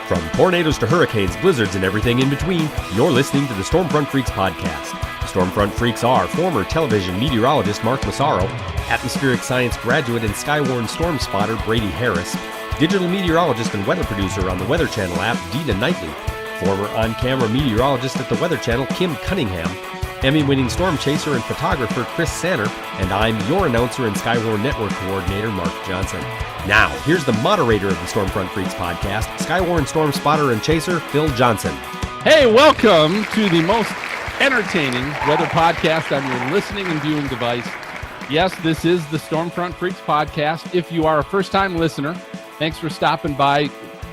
From tornadoes to hurricanes, blizzards, and everything in between, you're listening to the Stormfront Freaks podcast. The Stormfront Freaks are former television meteorologist Mark Massaro, atmospheric science graduate and skywarn storm spotter Brady Harris, digital meteorologist and weather producer on the Weather Channel app Dina Knightley, former on-camera meteorologist at the Weather Channel Kim Cunningham, Emmy-winning storm chaser and photographer Chris Sanner, and I'm your announcer and Skywarn Network coordinator Mark Johnson. Now, here's the moderator of the Stormfront Freaks podcast, Skywarn storm spotter and chaser Phil Johnson. Hey, welcome to the most entertaining weather podcast on your listening and viewing device. Yes, this is the Stormfront Freaks podcast. If you are a first-time listener, thanks for stopping by.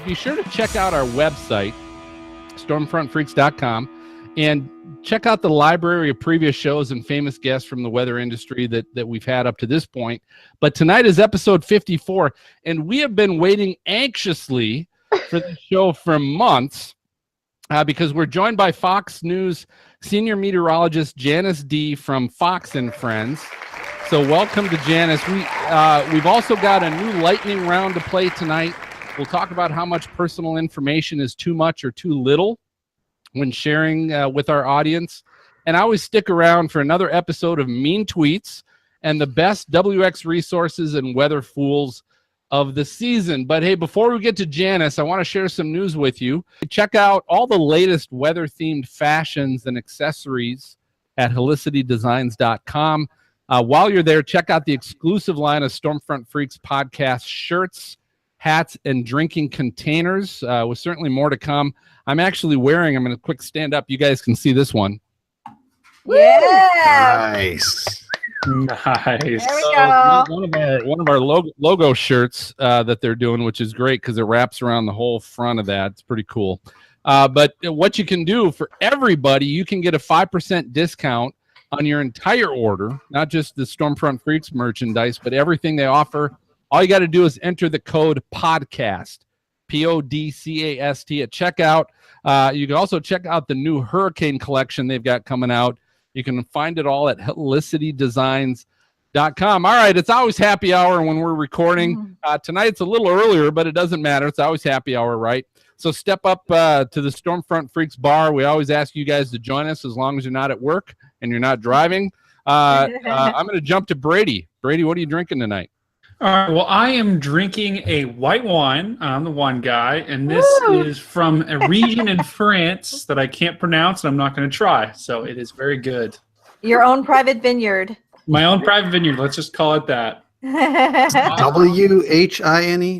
Be sure to check out our website, stormfrontfreaks.com, and check out the library of previous shows and famous guests from the weather industry that we've had up to this point. But tonight is episode 54, and we have been waiting anxiously for the show for months because we're joined by Fox News senior meteorologist Janice Dean from Fox and Friends. So welcome to Janice. We've also got a new lightning round to play tonight. We'll talk about how much personal information is too much or too little when sharing with our audience. And I always stick around for another episode of Mean Tweets and the best WX resources and weather fools of the season. But hey, before we get to Janice, I want to share some news with you. Check out all the latest weather-themed fashions and accessories at helicitydesigns.com. While you're there, check out the exclusive line of Stormfront Freaks podcast shirts, hats, and drinking containers, with certainly more to come. I'm actually wearing, I'm going to quick stand up. You guys can see this one. Yeah. Nice. There we go. One of our logo shirts that they're doing, which is great because it wraps around the whole front of that. It's pretty cool. But what you can do for everybody, you can get a 5% discount on your entire order, not just the Stormfront Freaks merchandise, but everything they offer. All you got to do is enter the code PODCAST, PODCAST at checkout. You can also check out the new hurricane collection they've got coming out. You can find it all at helicitydesigns.com. All right, it's always happy hour when we're recording. Tonight it's a little earlier, but it doesn't matter. It's always happy hour, right? So step up to the Stormfront Freaks bar. We always ask you guys to join us as long as you're not at work and you're not driving. I'm going to jump to Brady. Brady, what are you drinking tonight? All right. Well, I am drinking a white wine. I'm the wine guy, and this is from a region in France that I can't pronounce, and I'm not going to try. So it is very good. Your own private vineyard. My own private vineyard. Let's just call it that. WHINE?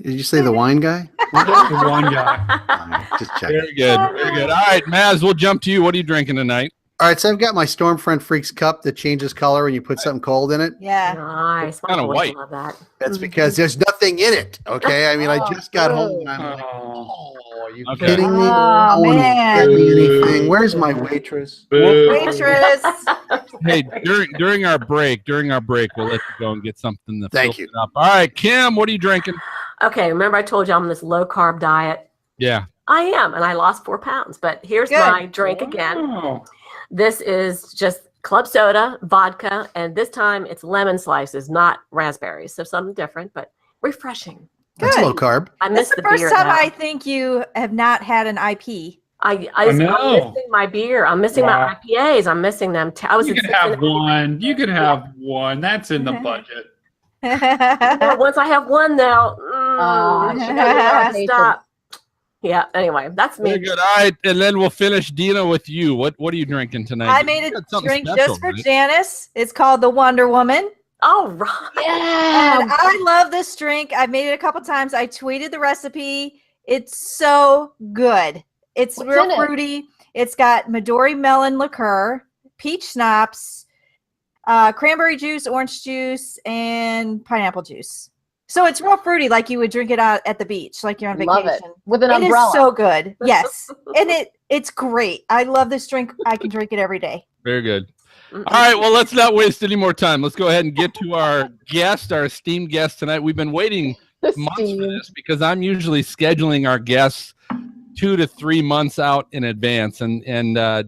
Did you say the wine guy? The wine guy. Just checking. Very good. Very good. All right, Maz, we'll jump to you. What are you drinking tonight? All right, so I've got my Stormfront Freaks cup that changes color when you put something cold in it. Yeah. Nice. Kind of white. Love that. That's because there's nothing in it, okay? I mean, I just got home and I'm like, are you kidding me? Oh, man. Anything. Where's my waitress? Waitress. Hey, during our break, we'll let you go and get something to Thank fill you. it up. All right, Kim, what are you drinking? Okay, remember I told you I'm on this low-carb diet? Yeah. I am, and I lost 4 pounds. But here's Good. my drink again. Oh. This is just club soda, vodka, and this time it's lemon slices, not raspberries. So something different, but refreshing. That's Good. low carb. I This miss is the the first beer time now. I think you have not had an IP. I'm know. missing my beer. I'm missing Wow. my IPAs. I'm missing them. I was You can have one. You can have one. That's in the budget. Well, once I have one now, stop. Yeah, anyway, that's me. Very good. All right, and then we'll finish, Dina, with you. What are you drinking tonight? I made You got a something drink special, just for right? Janice. It's called the Wonder Woman. All right. And I love this drink. I've made it a couple times. I tweeted the recipe. It's so good. It's What's real in it? fruity. It's got Midori melon liqueur, peach schnapps, cranberry juice, orange juice, and pineapple juice. So it's real fruity, like you would drink it out at the beach, like you're on Love vacation. it. With an It umbrella. is so good. Yes. And it's great. I love this drink. I can drink it every day. Very good. All right, well, let's not waste any more time. Let's go ahead and get to our guest, our esteemed guest tonight. We've been waiting months for this because I'm usually scheduling our guests 2 to 3 months out in advance. And I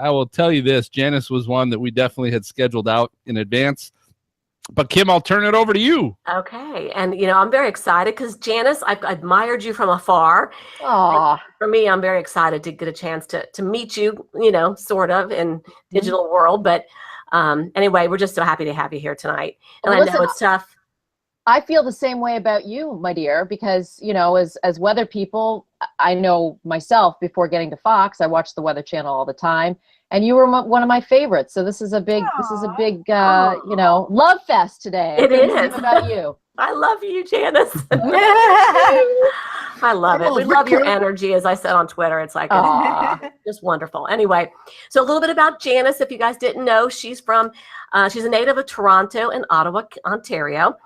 will tell you this, Janice was one that we definitely had scheduled out in advance. But Kim, I'll turn it over to you. Okay. And, I'm very excited because Janice, I've admired you from afar. Aw. For me, I'm very excited to get a chance to meet you, sort of in digital world. But anyway, we're just so happy to have you here tonight. And Well, I know it's tough. I feel the same way about you, my dear, because, as weather people, I know myself before getting to Fox, I watched the Weather Channel all the time. And you were one of my favorites. So this is a big, love fest today. It is. About you. I love you, Janice. I love it. We love your energy, as I said on Twitter. It's like it's just wonderful. Anyway, so a little bit about Janice. If you guys didn't know, she's a native of Toronto and Ottawa, Ontario.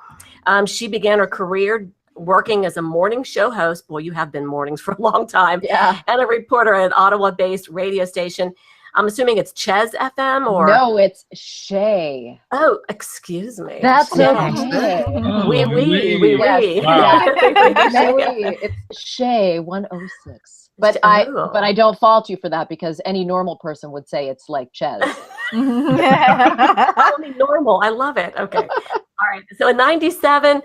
She began her career working as a morning show host. Boy, you have been mornings for a long time. Yeah. And a reporter at an Ottawa-based radio station. I'm assuming it's Ches FM or no, it's Shay. Oh, excuse me. That's Shay. okay. Oui. Yes. Wow. It's Shay 106. But I don't fault you for that because any normal person would say it's like Ches. Totally normal. I love it. Okay. All right. So in 97,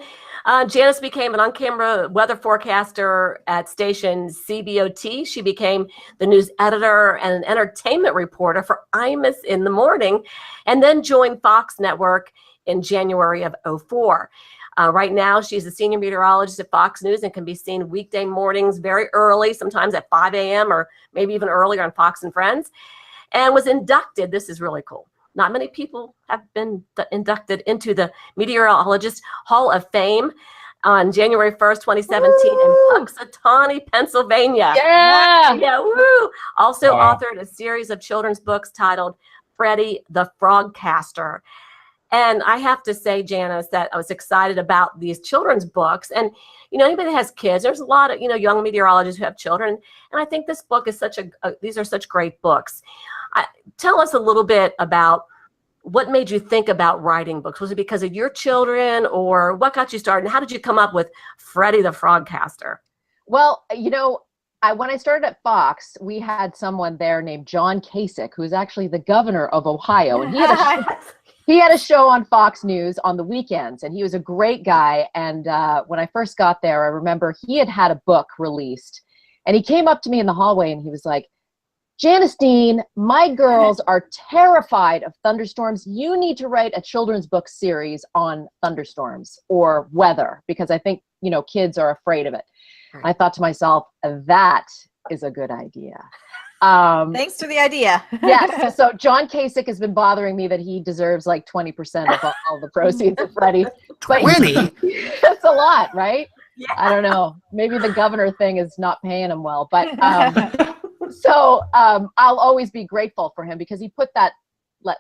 Janice became an on-camera weather forecaster at station CBOT. She became the news editor and an entertainment reporter for Imus in the morning, and then joined Fox Network in January of 2004. Right now, she's a senior meteorologist at Fox News and can be seen weekday mornings very early, sometimes at 5 a.m. or maybe even earlier on Fox and Friends, and was inducted. This is really cool. Not many people have been inducted into the Meteorologist Hall of Fame on January 1st, 2017 in Punxsutawney, Pennsylvania. Yeah. Yeah, woo! Also authored a series of children's books titled Freddie the Frogcaster. And I have to say, Janice, that I was excited about these children's books. And, anybody that has kids, there's a lot of, young meteorologists who have children. And I think this book is these are such great books. Tell us a little bit about what made you think about writing books. Was it because of your children or what got you started? And how did you come up with Freddie the Frogcaster? Well, when I started at Fox, we had someone there named John Kasich, who's actually the governor of Ohio. And he had a show on Fox News on the weekends, and he was a great guy. And when I first got there, I remember he had a book released. And he came up to me in the hallway, and he was like, Janice Dean, my girls are terrified of thunderstorms. You need to write a children's book series on thunderstorms or weather, because I think, kids are afraid of it. Right. I thought to myself, that is a good idea. Thanks for the idea. Yes. So John Kasich has been bothering me that he deserves like 20% of all the proceeds of Freddie. 20? That's a lot, right? Yeah. I don't know. Maybe the governor thing is not paying him well, but so I'll always be grateful for him because he put that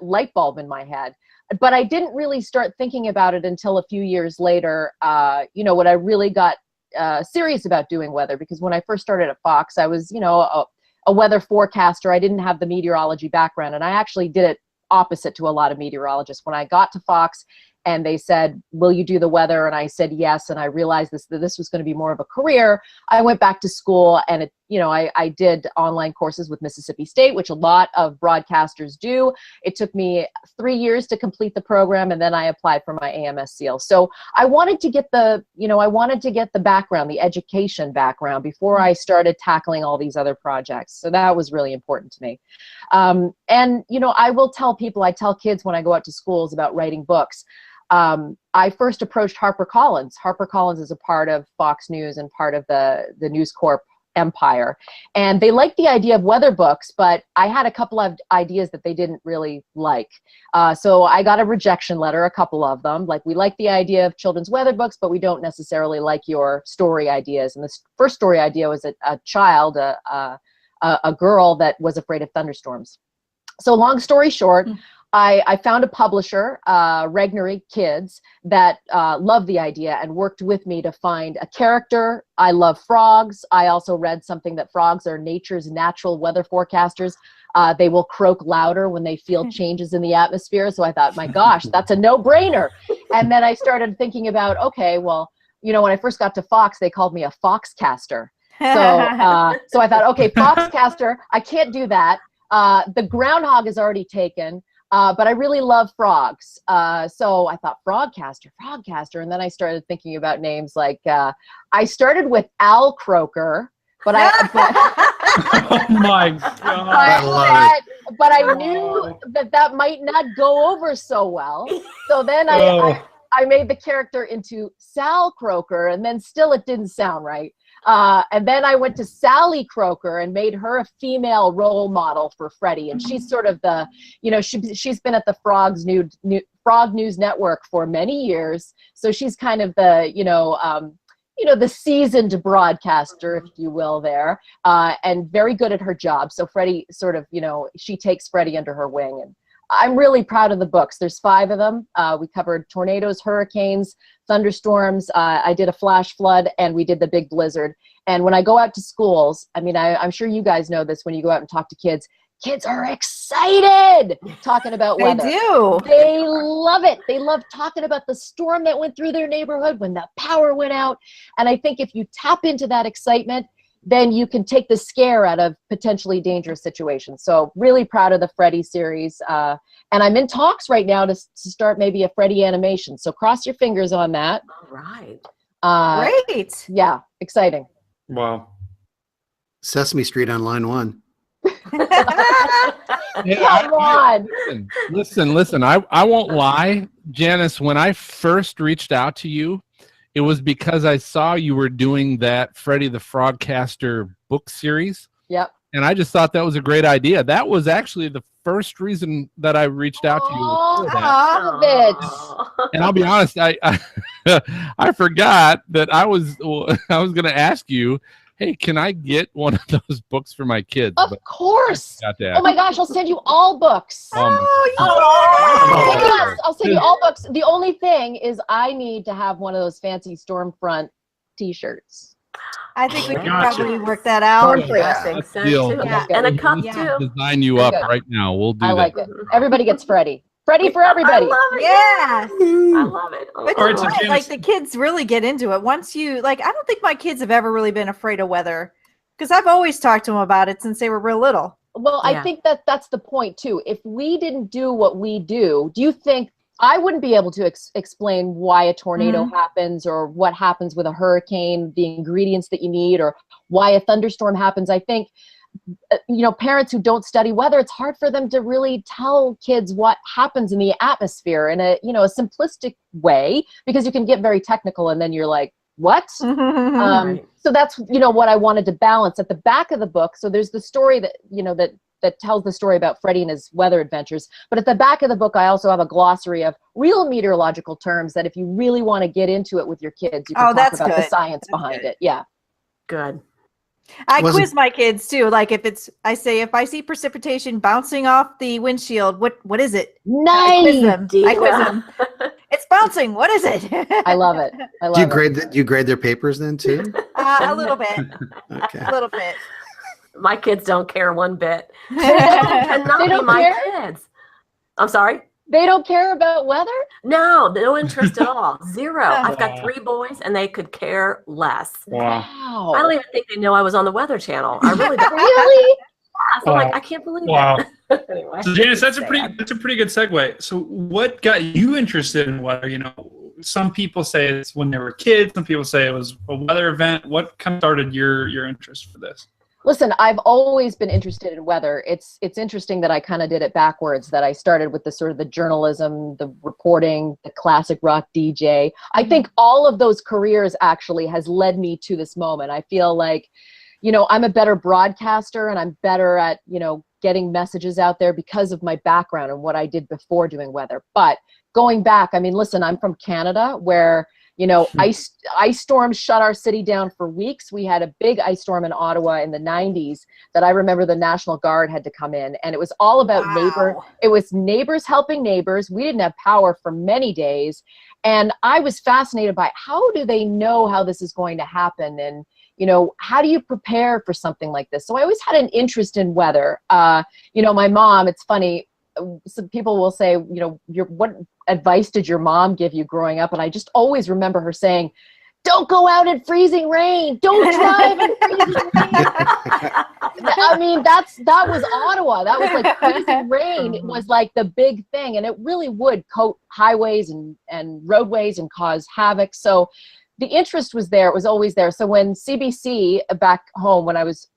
light bulb in my head. But I didn't really start thinking about it until a few years later, when I really got serious about doing weather, because when I first started at Fox, I was, a weather forecaster. I didn't have the meteorology background, and I actually did it opposite to a lot of meteorologists. When I got to Fox and they said, will you do the weather? And I said yes, and I realized that this was going to be more of a career. I went back to school, and I did online courses with Mississippi State, which a lot of broadcasters do. It took me 3 years to complete the program, and then I applied for my AMS seal. So I wanted to get the background, the education background, before I started tackling all these other projects. So that was really important to me. And I will tell people, I tell kids when I go out to schools about writing books. I first approached HarperCollins. HarperCollins is a part of Fox News and part of the News Corp empire. And they liked the idea of weather books, but I had a couple of ideas that they didn't really like. So I got a rejection letter, a couple of them. Like, we like the idea of children's weather books, but we don't necessarily like your story ideas. And this first story idea was a child, a girl that was afraid of thunderstorms. So long story short, I found a publisher, Regnery Kids, that loved the idea and worked with me to find a character. I love frogs. I also read something that frogs are nature's natural weather forecasters. They will croak louder when they feel changes in the atmosphere. So I thought, my gosh, that's a no-brainer. And then I started thinking about, okay, well, when I first got to Fox, they called me a foxcaster. So I thought, okay, foxcaster, I can't do that. The groundhog is already taken. But I really love frogs. So I thought frogcaster. And then I started thinking about names like, I started with Al Croker, but Oh my god! I love it. but I knew that might not go over so well. So then I made the character into Sal Croker, and then still it didn't sound right. And then I went to Sally Croker and made her a female role model for Freddie. And she's sort of the, she's been at the Frog News Network for many years. So she's kind of the, the seasoned broadcaster, if you will, there, and very good at her job. So Freddie sort of, she takes Freddie under her wing. And I'm really proud of the books. There's 5 of them. We covered tornadoes, hurricanes, thunderstorms. I did a flash flood, and we did the big blizzard. And when I go out to schools, I mean, I'm sure you guys know this when you go out and talk to kids. Kids are excited talking about weather. They do. They love it. They love talking about the storm that went through their neighborhood when the power went out. And I think if you tap into that excitement, then you can take the scare out of potentially dangerous situations. So really proud of the Freddie series. And I'm in talks right now to start maybe a Freddie animation. So cross your fingers on that. All right. Great. Yeah, exciting. Wow. Sesame Street on line 1. Come on. Listen. I won't lie, Janice. When I first reached out to you, it was because I saw you were doing that Freddie the Frogcaster book series. Yep. And I just thought that was a great idea. That was actually the first reason that I reached out to you. Oh, For that. love it. And I'll be honest, I I forgot that I was going to ask you, hey, can I get one of those books for my kids? Of course. Oh my gosh, I'll send you all books. Oh, I'll send you all books. The only thing is I need to have one of those fancy Stormfront t-shirts. I think we can Gotcha. probably work that out. Stormfront. I think so Deal. too. Yeah. And a cup Yeah. too. Design you up Okay. right now. We'll do I that. like it. Everybody gets Freddie. Freddie for everybody. I love it. Yeah. I love it. But All you're right, so right, Janice- like the kids really get into it. Once you I don't think my kids have ever really been afraid of weather because I've always talked to them about it since they were real little. Well, Yeah. I think that's the point too. If we didn't do what we do you think I wouldn't be able to explain why a tornado happens or what happens with a hurricane, the ingredients that you need, or why a thunderstorm happens. I think, parents who don't study weather, it's hard for them to really tell kids what happens in the atmosphere in a simplistic way, because you can get very technical and then you're like, what? So that's, what I wanted to balance at the back of the book. So there's the story that, that tells the story about Freddie and his weather adventures. But at the back of the book, I also have a glossary of real meteorological terms that if you really want to get into it with your kids, you can talk that's about the good. science That's behind good. it. Yeah. Good. I Wasn't- quiz my kids too. Like if I see precipitation bouncing off the windshield, what is it? I quiz Nice. them. I quiz them. It's bouncing. What is it? I love it. I love Do you it. grade their papers then too? A little bit. Okay. A little bit. My kids don't care one bit. Cannot They be don't my care? kids. I'm sorry? They don't care about weather? No interest at all. Zero. I've got 3 boys and they could care less. Wow. Wow. I don't even think they know I was on the Weather Channel. I really don't. Really? So I'm like, Wow. I can't believe Wow. it. Anyway. So Janice, that's a Sad. pretty good segue. So what got you interested in weather? Some people say it's when they were kids. Some people say it was a weather event. What kind of started your interest for this? Listen, I've always been interested in weather. It's interesting that I kind of did it backwards, that I started with the sort of the journalism, the reporting, the classic rock DJ. I think all of those careers actually has led me to this moment. I feel like, I'm a better broadcaster and I'm better at, getting messages out there because of my background and what I did before doing weather. But going back, listen, I'm from Canada where ice storms shut our city down for weeks. We had a big ice storm in Ottawa in the 90s that I remember the National Guard had to come in, and it was all about it was neighbors helping neighbors. We didn't have power for many days, and I was fascinated by how do they know how this is going to happen, and how do you prepare for something like this? So I always had an interest in weather. My mom, it's funny, some people will say, what advice did your mom give you growing up? And I just always remember her saying, don't go out in freezing rain. Don't drive in freezing rain. that was Ottawa. That was like crazy rain. It was like the big thing, and it really would coat highways and roadways and cause havoc. So the interest was there. It was always there. So when CBC back home, when I was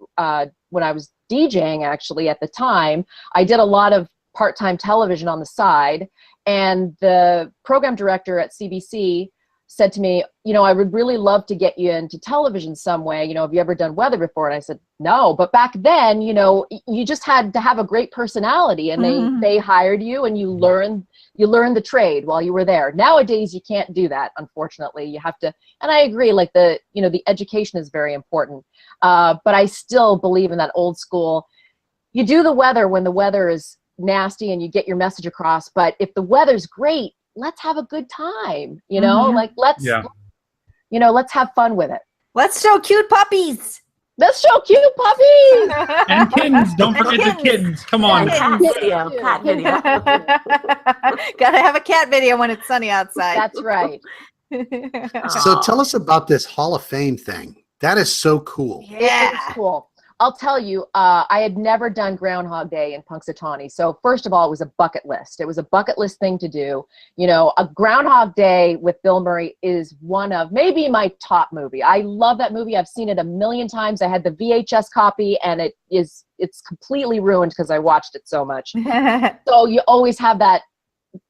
DJing actually at the time, I did a lot of part-time television on the side, and the program director at CBC said to me, I would really love to get you into television some way. Have you ever done weather before? And I said, no. But back then, you just had to have a great personality, and they hired you, and you learned the trade while you were there. Nowadays, you can't do that. Unfortunately, you have to. And I agree, like the education is very important. But I still believe in that old school. You do the weather when the weather is nasty and you get your message across. But if the weather's great, let's have a good time, like let's have fun with it. Let's show cute puppies. Let's show cute puppies. And kittens. Don't forget the kittens. Come on. Cat video. Gotta have a cat video when it's sunny outside. That's right. So tell us about this Hall of Fame thing. That is so cool. Yeah. It's cool. I'll tell you, I had never done Groundhog Day in Punxsutawney. So first of all, it was a bucket list. It was a bucket list thing to do. A Groundhog Day with Bill Murray is one of maybe my top movie. I love that movie. I've seen it a million times. I had the VHS copy, and it's completely ruined because I watched it so much. So you always have that,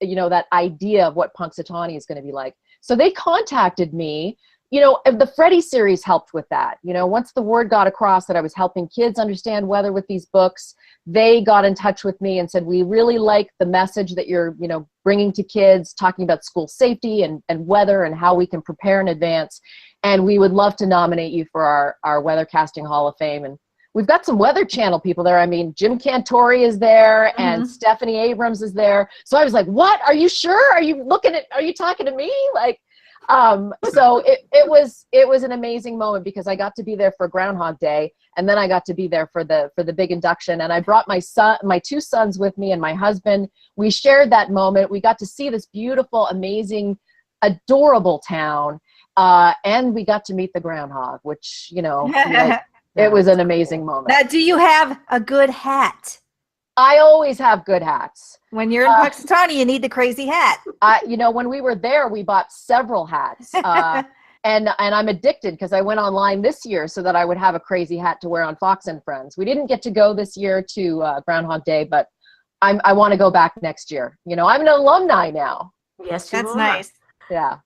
that idea of what Punxsutawney is going to be like. So they contacted me. The Freddie series helped with that. Once the word got across that I was helping kids understand weather with these books, they got in touch with me and said, we really like the message that you're, bringing to kids, talking about school safety and weather and how we can prepare in advance. And we would love to nominate you for our Weathercasting Hall of Fame. And we've got some Weather Channel people there. I mean, Jim Cantori is there and Stephanie Abrams is there. So I was like, what? Are you sure? Are you talking to me? So it was an amazing moment because I got to be there for Groundhog Day, and then I got to be there for the big induction, and I brought my two sons with me and my husband. We shared that moment. We got to see this beautiful, amazing, adorable town, and we got to meet the groundhog, which it was an amazing moment. Now, do you have a good hat? I always have good hats. When you're in Punxsutawney, you need the crazy hat. When we were there, we bought several hats. And I'm addicted because I went online this year so that I would have a crazy hat to wear on Fox and Friends. We didn't get to go this year to Groundhog Day, but I want to go back next year. I'm an alumni now. Yes, that's nice. Yeah.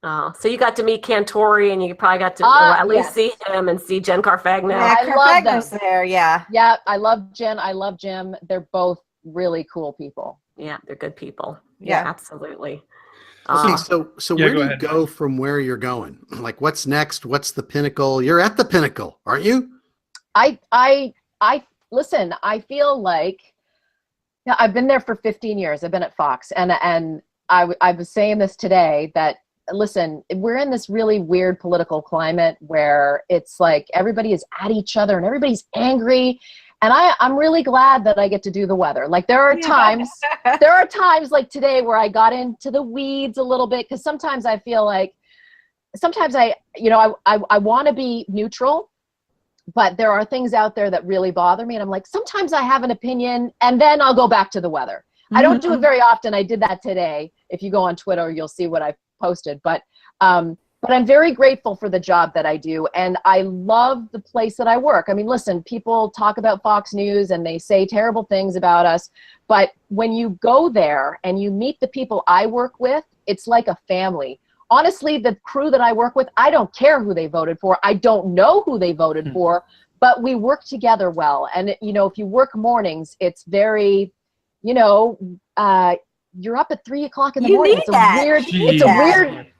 So you got to meet Cantori, and you probably got to at least see him and see Jen Carfagna. Yeah, I love them. There, yeah. Yeah, I love Jen. I love Jim. They're both really cool people. Yeah, they're good people. Yeah, absolutely. Okay, so where do you go from where you're going? Like, what's next? What's the pinnacle? You're at the pinnacle, aren't you? I listen. I feel like I've been there for 15 years. I've been at Fox, and I was saying this today that. Listen, we're in this really weird political climate where it's like everybody is at each other and everybody's angry. And I'm really glad that I get to do the weather. Like there are times like today where I got into the weeds a little bit because sometimes I feel like I want to be neutral, but there are things out there that really bother me. And I'm like, sometimes I have an opinion and then I'll go back to the weather. I don't do it very often. I did that today. If you go on Twitter, you'll see what I posted, but I'm very grateful for the job that I do, and I love the place that I work. I mean, listen, people talk about Fox News and they say terrible things about us, but when you go there and you meet the people I work with, it's like a family. Honestly, the crew that I work with, I don't care who they voted for. I don't know who they voted for, but we work together well. And if you work mornings, it's very, you're up at 3 o'clock in the morning.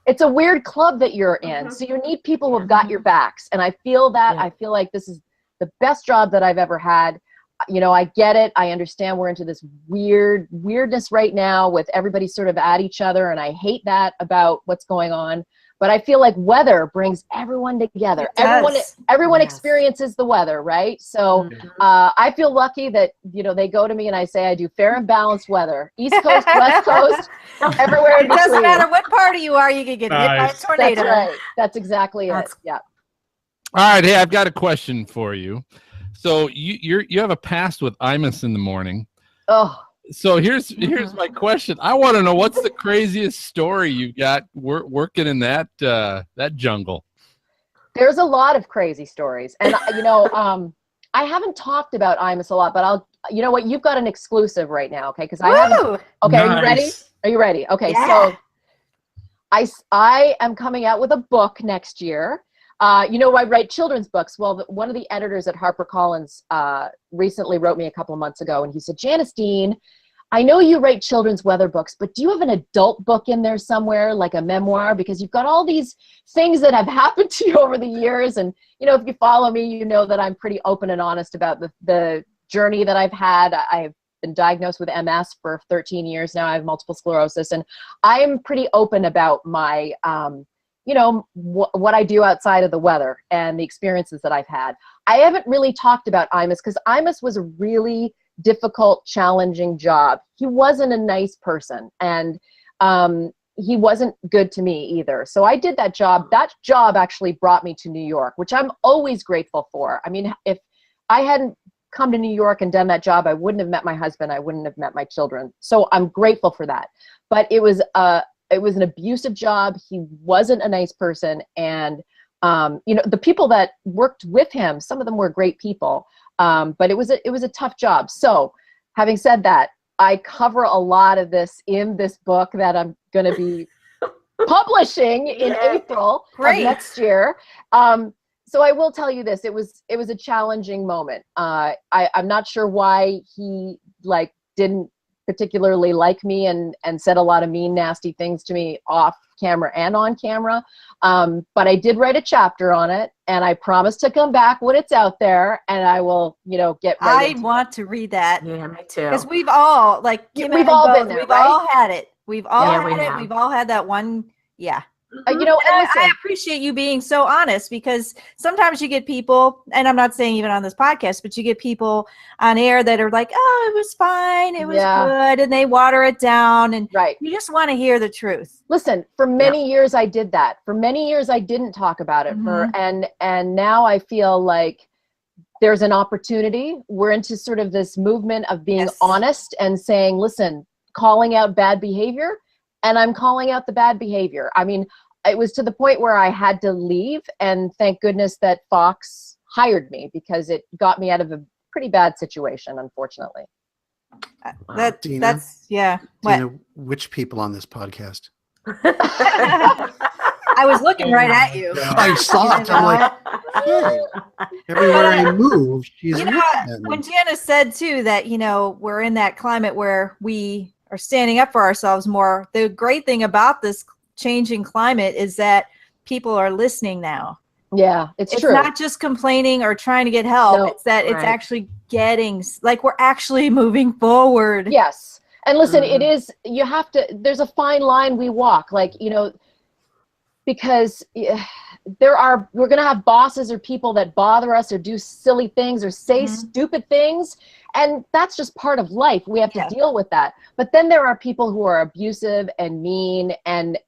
It's a weird club that you're in. So you need people who have got your backs. And I feel that. I feel like this is the best job that I've ever had. I get it. I understand we're into this weirdness right now with everybody sort of at each other. And I hate that about what's going on. But I feel like weather brings everyone together. Everyone experiences the weather, right? So I feel lucky that, they go to me and I say I do fair and balanced weather. East Coast, West Coast, everywhere in between. It doesn't matter what part of you are, you can get hit by a tornado. That's right. That's exactly it. Yeah. All right. Hey, I've got a question for you. So you have a past with Imus in the morning. Oh. So here's my question. I want to know, what's the craziest story you got working in that jungle? There's a lot of crazy stories, and I haven't talked about Imus a lot, but you know what? You've got an exclusive right now, okay? Because I haven't. Okay, nice. Are you ready? Are you ready? Okay, Yeah. so I am coming out with a book next year. I write children's books. Well, one of the editors at HarperCollins recently wrote me a couple of months ago, and he said, Janice Dean, I know you write children's weather books, but do you have an adult book in there somewhere, like a memoir? Because you've got all these things that have happened to you over the years. And, if you follow me, you know that I'm pretty open and honest about the journey that I've had. I've been diagnosed with MS for 13 years now. I have multiple sclerosis. And I'm pretty open about my, what I do outside of the weather and the experiences that I've had. I haven't really talked about Imus because Imus was a really difficult, challenging job. He wasn't a nice person, and he wasn't good to me either. So I did that job. That job actually brought me to New York, which I'm always grateful for. I mean, if I hadn't come to New York and done that job, I wouldn't have met my husband. I wouldn't have met my children. So I'm grateful for that. But it was an abusive job. He wasn't a nice person. And, the people that worked with him, some of them were great people. But it was a tough job. So having said that, I cover a lot of this in this book that I'm going to be publishing in April of next year. So I will tell you this, it was a challenging moment. I'm not sure why he didn't particularly like me and said a lot of mean, nasty things to me off camera and on camera. But I did write a chapter on it, and I promise to come back when it's out there, and I will, get right I want to read that. Yeah, me too. Because we've all, we've all been there, we've right? all had it. We've all Yeah, had we it. have. We've all had that one. Yeah. And And I listen, appreciate you being so honest, because sometimes you get people, and I'm not saying even on this podcast, but you get people on air that are like, oh, it was fine, it was good, and they water it down, and you just want to hear the truth. Listen, for many years I did that. For many years I didn't talk about it. And now I feel like there's an opportunity. We're into sort of this movement of being honest and saying, listen, calling out bad behavior. And I'm calling out the bad behavior. I mean, it was to the point where I had to leave, and thank goodness that Fox hired me, because it got me out of a pretty bad situation, unfortunately. Dina, which people on this podcast? I was looking right at you. I saw it. I'm like, hey, everywhere I move, she's when Janice said too that, we're in that climate where we are standing up for ourselves more. The great thing about this changing climate is that people are listening now. Yeah, it's true. It's not just complaining or trying to get help. No, it's that it's actually getting, we're actually moving forward. Yes. And listen, it is, there's a fine line we walk, because we're going to have bosses or people that bother us or do silly things or say stupid things. And that's just part of life. We have to deal with that. But then there are people who are abusive and mean and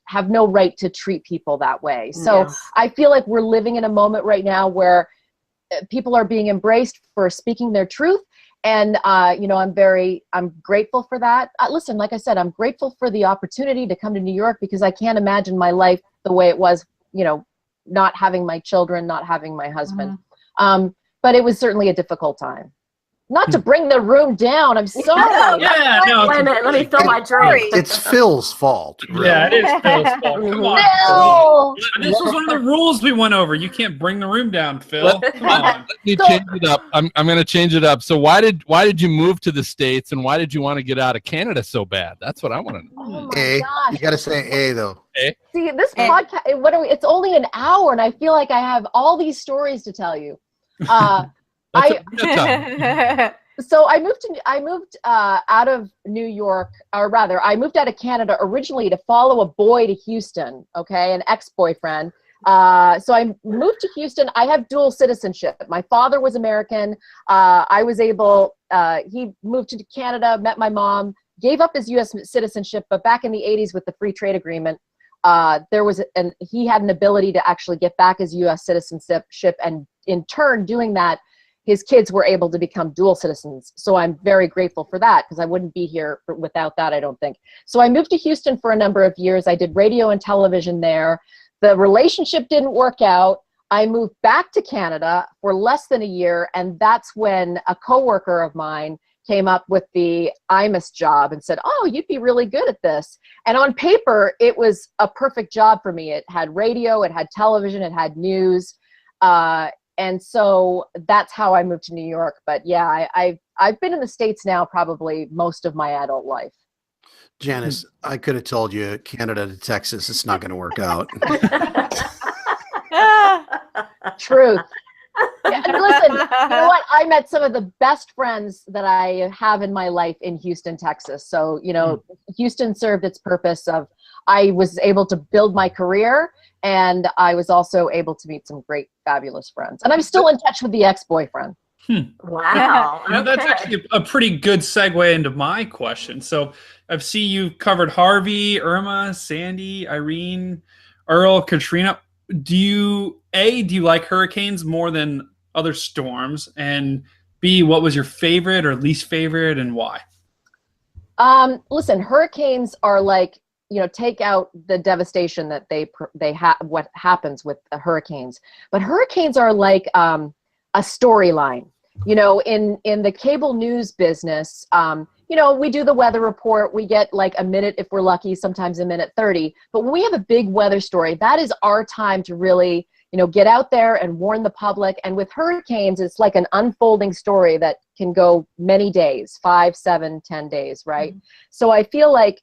have no right to treat people that way. So I feel like we're living in a moment right now where people are being embraced for speaking their truth. And, I'm grateful for that. Listen, like I said, I'm grateful for the opportunity to come to New York, because I can't imagine my life the way it was, not having my children, not having my husband. But it was certainly a difficult time. Not to bring the room down. I'm sorry. Yeah, no. Wait a minute. Let me fill my drink. It's Phil's fault. Really. Yeah, it is Phil's fault. Come on. No. This was one of the rules we went over. You can't bring the room down, Phil. Come on. Let me change it up. I'm going to change it up. So why did you move to the States, and why did you want to get out of Canada so bad? That's what I want to know. Oh A. my gosh. You got to say A, though. A. See, this podcast, it's only an hour, and I feel like I have all these stories to tell you. So I moved out of New York, or rather, I moved out of Canada originally to follow a boy to Houston, an ex-boyfriend. So I moved to Houston. I have dual citizenship. My father was American. I was able, he moved to Canada, met my mom, gave up his U.S. citizenship, but back in the 80s with the free trade agreement, he had an ability to actually get back his U.S. citizenship, and in turn doing that, his kids were able to become dual citizens. So I'm very grateful for that, because I wouldn't be here without that, I don't think. So I moved to Houston for a number of years. I did radio and television there. The relationship didn't work out. I moved back to Canada for less than a year, and that's when a coworker of mine came up with the IMUS job and said, oh, you'd be really good at this. And on paper, it was a perfect job for me. It had radio, it had television, it had news. And so that's how I moved to New York. But yeah, I've been in the States now probably most of my adult life. Janice, I could have told you Canada to Texas, it's not going to work out. Truth. Yeah, and listen, you know what? I met some of the best friends that I have in my life in Houston, Texas. So, you know, Houston served its purpose of, I was able to build my career, and I was also able to meet some great, fabulous friends. And I'm still in touch with the ex-boyfriend. Wow. Now, that's actually a pretty good segue into my question. So I've seen you've covered Harvey, Irma, Sandy, Irene, Earl, Katrina. Do you like hurricanes more than other storms? And B, what was your favorite or least favorite, and why? Listen, hurricanes are like, you know, take out the devastation that what happens with the hurricanes. But hurricanes are like a storyline. You know, in the cable news business, you know, we do the weather report. We get like a minute if we're lucky, sometimes a minute 30. But when we have a big weather story, that is our time to really, you know, get out there and warn the public. And with hurricanes, it's like an unfolding story that can go many days, 5, 7, 10 days, right? Mm-hmm. So I feel like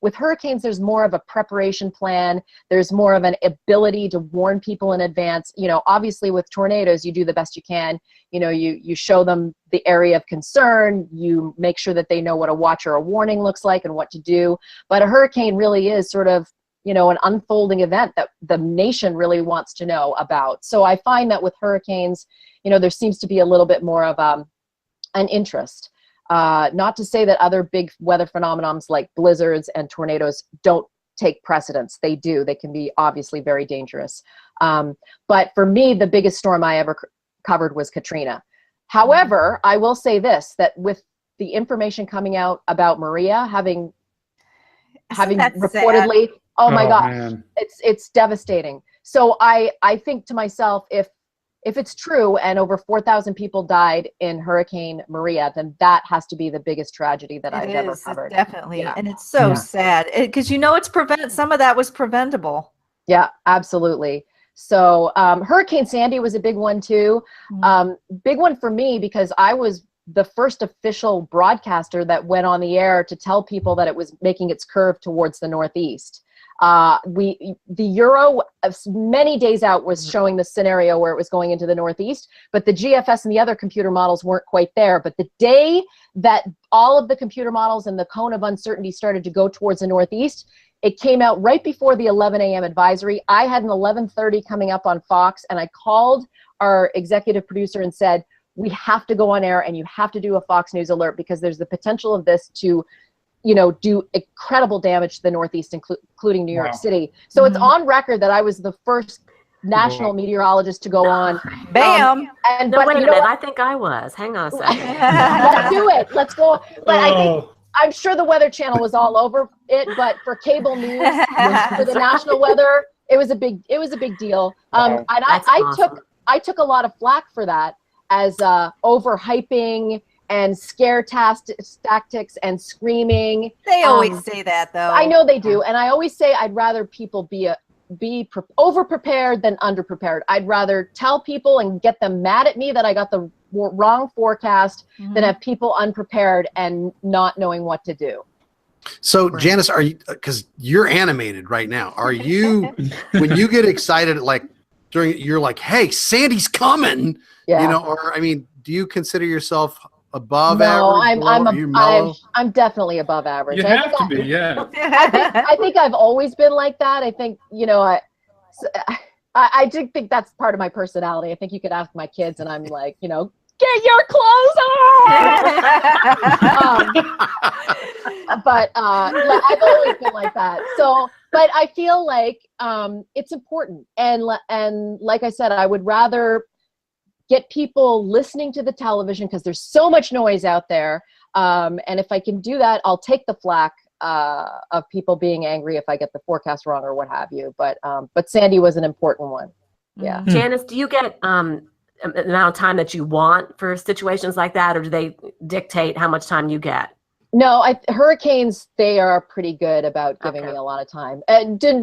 with hurricanes, there's more of a preparation plan. There's more of an ability to warn people in advance. You know, obviously with tornadoes, you do the best you can. You know, you show them the area of concern. You make sure that they know what a watch or a warning looks like and what to do. But a hurricane really is sort of, you know, an unfolding event that the nation really wants to know about. So I find that with hurricanes, you know, there seems to be a little bit more of an interest. Not to say that other big weather phenomenons like blizzards and tornadoes don't take precedence. They do. They can be obviously very dangerous. But for me, the biggest storm I ever covered was Katrina. However, I will say this, that with the information coming out about Maria having reportedly, sad. Oh my gosh, man. It's devastating. So I think to myself, if it's true and over 4,000 people died in Hurricane Maria, then that has to be the biggest tragedy that I've ever covered. Definitely. Yeah. And it's so sad because, you know, some of that was preventable. Yeah, absolutely. So Hurricane Sandy was a big one too. Big one for me because I was the first official broadcaster that went on the air to tell people that it was making its curve towards the Northeast. The Euro many days out was showing the scenario where it was going into the Northeast, but the GFS and the other computer models weren't quite there. But the day that all of the computer models and the cone of uncertainty started to go towards the Northeast, it came out right before the 11 a.m. advisory. I had an 11:30 coming up on Fox, and I called our executive producer and said, we have to go on air and you have to do a Fox News alert because there's the potential of this to, you know, do incredible damage to the Northeast, including New York City. So it's on record that I was the first national meteorologist to go on. Bam! Wait a minute. I think I was. Hang on a second. Let's do it. Let's go. But I'm sure the Weather Channel was all over it, but for cable news, for the national weather, it was a big deal. And I took a lot of flack for that as overhyping and scare tactics and screaming. They always say that, though. I know they do, and I always say I'd rather people be over-prepared than under-prepared. I'd rather tell people and get them mad at me that I got the wrong forecast than have people unprepared and not knowing what to do. So, Janice, are you, because you're animated right now, are you, when you get excited, like you're like, hey, Sandy's coming, you know, or, I mean, do you consider yourself above average? I'm definitely above average. You have to be, yeah. I think I've always been like that. I think, you know, I do think that's part of my personality. I think you could ask my kids and I'm like, you know, get your clothes on! But I've always been like that. So, but I feel like it's important. And like I said, I would rather get people listening to the television because there's so much noise out there. And if I can do that, I'll take the flack of people being angry if I get the forecast wrong or what have you. But Sandy was an important one. Yeah. Janice, do you get an amount of time that you want for situations like that, or do they dictate how much time you get? No, hurricanes, they are pretty good about giving me a lot of time.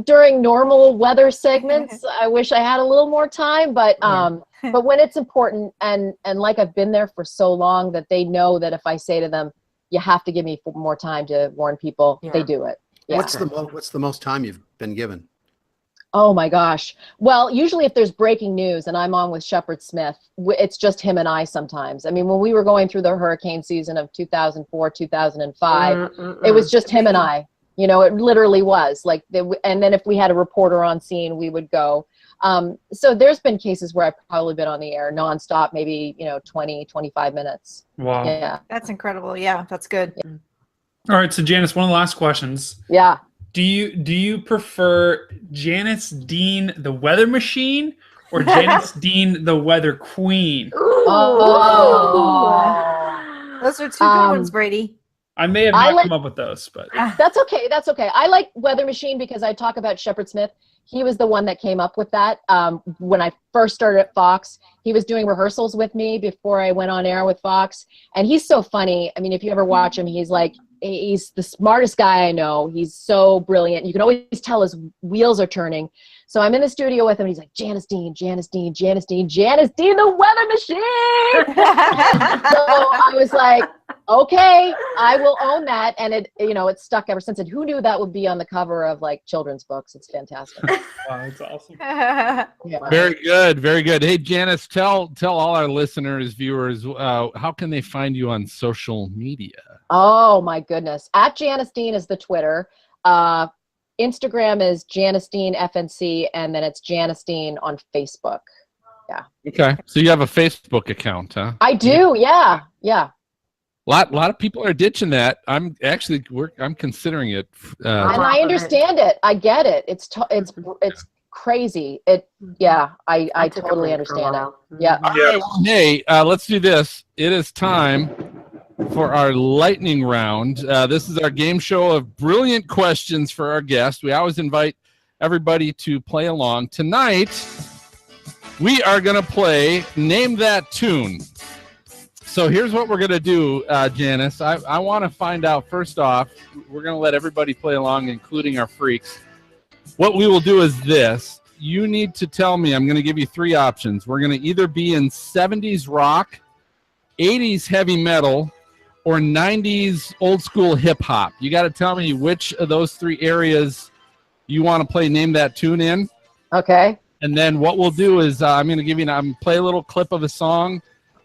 During normal weather segments, I wish I had a little more time, but when it's important, and like I've been there for so long that they know that if I say to them, you have to give me more time to warn people, they do it. Yeah. What's the most time you've been given? Oh my gosh. Well, usually if there's breaking news and I'm on with Shepard Smith, it's just him and I sometimes. I mean, when we were going through the hurricane season of 2004, 2005, it was just him and I. You know, it literally was. Like, and then if we had a reporter on scene, we would go. So there's been cases where I've probably been on the air nonstop, maybe, 20, 25 minutes. Wow. Yeah. That's incredible. Yeah, that's good. Yeah. All right, so Janice, one of the last questions. Yeah. Do you prefer Janice Dean, the weather machine, or Janice Dean, the weather queen? Oh. Those are two good ones, Brady. I may have not come up with those, but that's okay. That's okay. I like Weather Machine because I talk about Shepard Smith. He was the one that came up with that. When I first started at Fox, he was doing rehearsals with me before I went on air with Fox. And he's so funny. I mean, if you ever watch him, he's the smartest guy I know. He's so brilliant. You can always tell his wheels are turning. So I'm in the studio with him, and he's like, Janice Dean, Janice Dean, Janice Dean, Janice Dean, the weather machine. So I was like, okay, I will own that. And it's stuck ever since. And who knew that would be on the cover of like children's books? It's fantastic. wow, that's awesome. Yeah. Very good, very good. Hey, Janice, tell all our listeners, viewers, how can they find you on social media? Oh my goodness! At Janice Dean is the Twitter. Instagram is Janice Dean FNC, and then it's Janice Dean on Facebook. Yeah. Okay, so you have a Facebook account, huh? I do. Yeah. A lot of people are ditching that. I'm considering it. And I understand it. I get it. It's crazy. I totally understand it. Yeah. All right, well, hey, let's do this. It is time for our lightning round. This is our game show of brilliant questions for our guests. We always invite everybody to play along. Tonight, we are going to play Name That Tune. So here's what we're going to do, Janice. I want to find out, first off, we're going to let everybody play along, including our freaks. What we will do is this. You need to tell me, I'm going to give you three options. We're going to either be in 70s rock, 80s heavy metal, or 90s old school hip hop. You got to tell me which of those three areas you want to play Name That Tune in. Okay. And then what we'll do is I'm going to give you play a little clip of a song,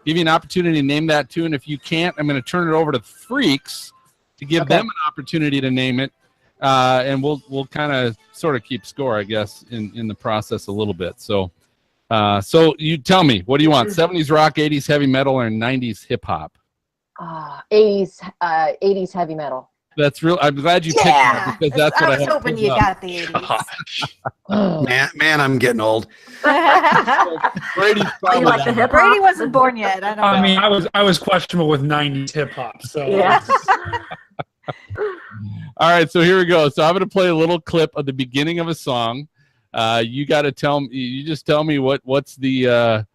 give you an opportunity to name that tune. If you can't, I'm going to turn it over to freaks to give them an opportunity to name it. And we'll kind of sort of keep score, I guess, in the process a little bit. So you tell me, what do you want? 70s rock, 80s heavy metal, or 90s hip hop? 80s heavy metal. That's real. I'm glad you picked that because that's what I was hoping you got the 80s. Man, I'm getting old. Brady's You like the hip hop? Brady wasn't born yet. I don't know. I mean, I was questionable with 90s hip hop. So Yeah. All right, so here we go. So I'm going to play a little clip of the beginning of a song. You got to tell me. You just tell me what's the.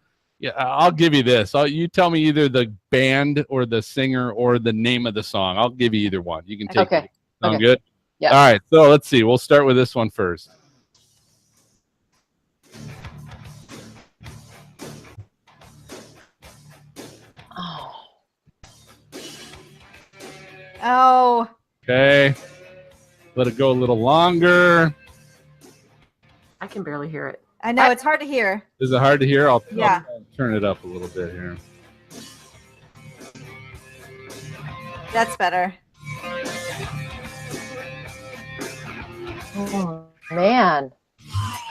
I'll give you this. You tell me either the band or the singer or the name of the song. I'll give you either one. You can take it. Sound good? Yeah. All right, so let's see. We'll start with this one first. Oh. Okay. Let it go a little longer. I can barely hear it. I know, it's hard to hear. Is it hard to hear? I'll Yeah. turn it up a little bit here. That's better. Oh, man.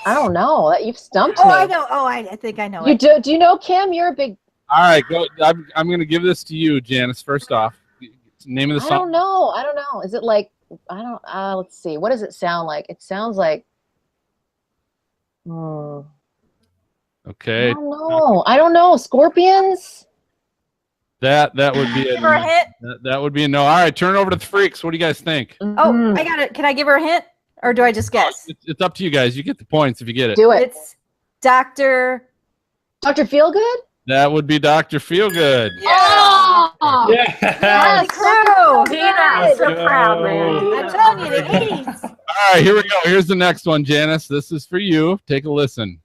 I don't know. You've stumped me. Oh, I know. Oh, I think I know You it. do you know, Kim? You're a big... All right, go. I'm going to give this to you, Janice. First off, name of the I song. don't know. Is it like... let's see. What does it sound like? It sounds like... Okay. I don't know. Scorpions? That would be Give her a hint. that would be a no. All right, turn it over to the freaks. What do you guys think? Oh, I got it. Can I give her a hint, or do I just guess? It's up to you guys. You get the points if you get it. Do it. It's Dr. Feelgood? That would be Dr. Feelgood. Oh! Yeah. Yes, true. Tina, I'm so proud, man. I'm telling you, the 80s. All right, here we go. Here's the next one, Janice. This is for you. Take a listen.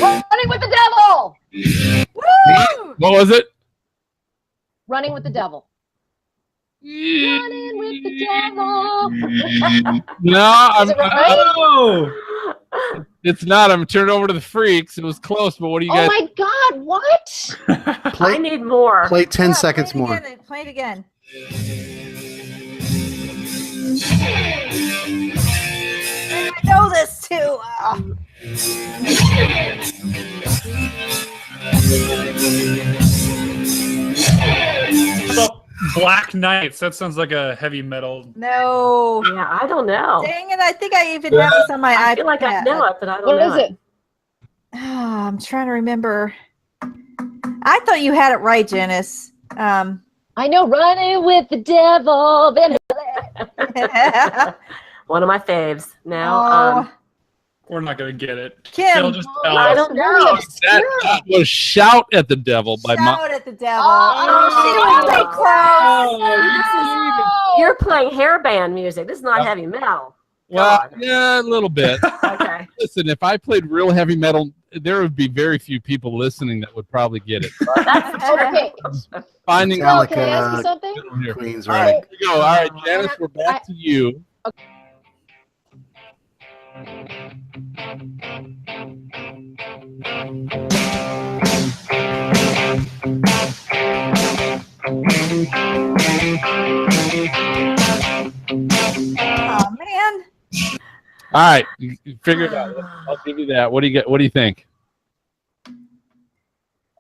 Running with the devil! Woo! What was it? Running with the devil. Running with the devil. No, Is it right? Oh. it's not. I'm turning over to the freaks. It was close, but what do you Oh guys? my God! What? I need more. Play 10 Yeah, seconds play it more. again, Play it again. I know this too. Black Knights. That sounds like a heavy metal. No. Yeah, I don't know. Dang it! I think I even have this on my iPad. I feel like I know it, but I don't What know is it? I'm trying to remember. I thought you had it right, Janice. I know, running with the devil. One of my faves. Now, Oh, We're not gonna get it. Kim. Phil, just tell I us. don't know. That was "Shout at the Devil" by shout at the devil. Oh, she was so close. You're playing hairband music. This is not heavy metal. Well, God. yeah, a little bit. Okay. Listen, if I played real heavy metal, there would be very few people listening that would probably get it. Okay. Finding Well, out can I ask you something? here. Queen's All right. right, here we go. All right, Janice, we're back to you. Oh man. All right, you figure it out. I'll give you that. What do you get? What do you think?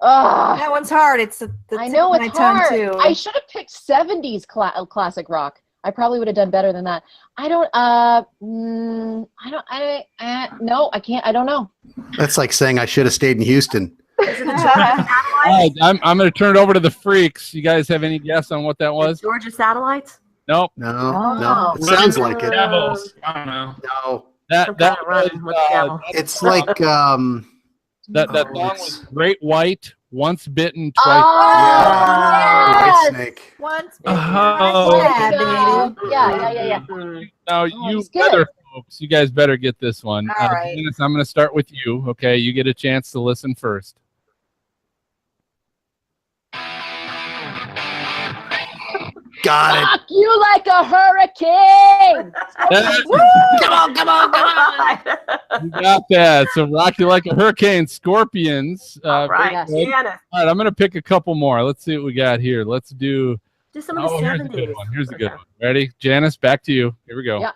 Ugh. That one's hard. It's the I tip know of it's my tongue hard. too. I should have picked 70s classic rock. I probably would have done better than that. No, I can't. I don't know. That's like saying I should have stayed in Houston. Is it the All right, I'm going to turn it over to the freaks. You guys have any guess on what that was? Georgia Satellites? Nope. No, Oh. no. It sounds like it. Devils. I don't know. No. That was, Running with the devil. It's like that Oh, song was Great White, Once Bitten, Twice. White yes! Snake. Once. Oh. Yeah, baby. Yeah. Now, Oh, you it's good. other folks, you guys better get this one. All right. Janice, I'm going to start with you. Okay, you get a chance to listen first. Got it. Rock you like a hurricane. Come on. You got that. So Rock You Like a Hurricane, Scorpions. All right, yes. Janice. All right, I'm going to pick a couple more. Let's see what we got here. Let's do. Do some of the Here's a 70s. good one. Here's a good Okay. one. Ready? Janice, back to you. Here we go. Yeah.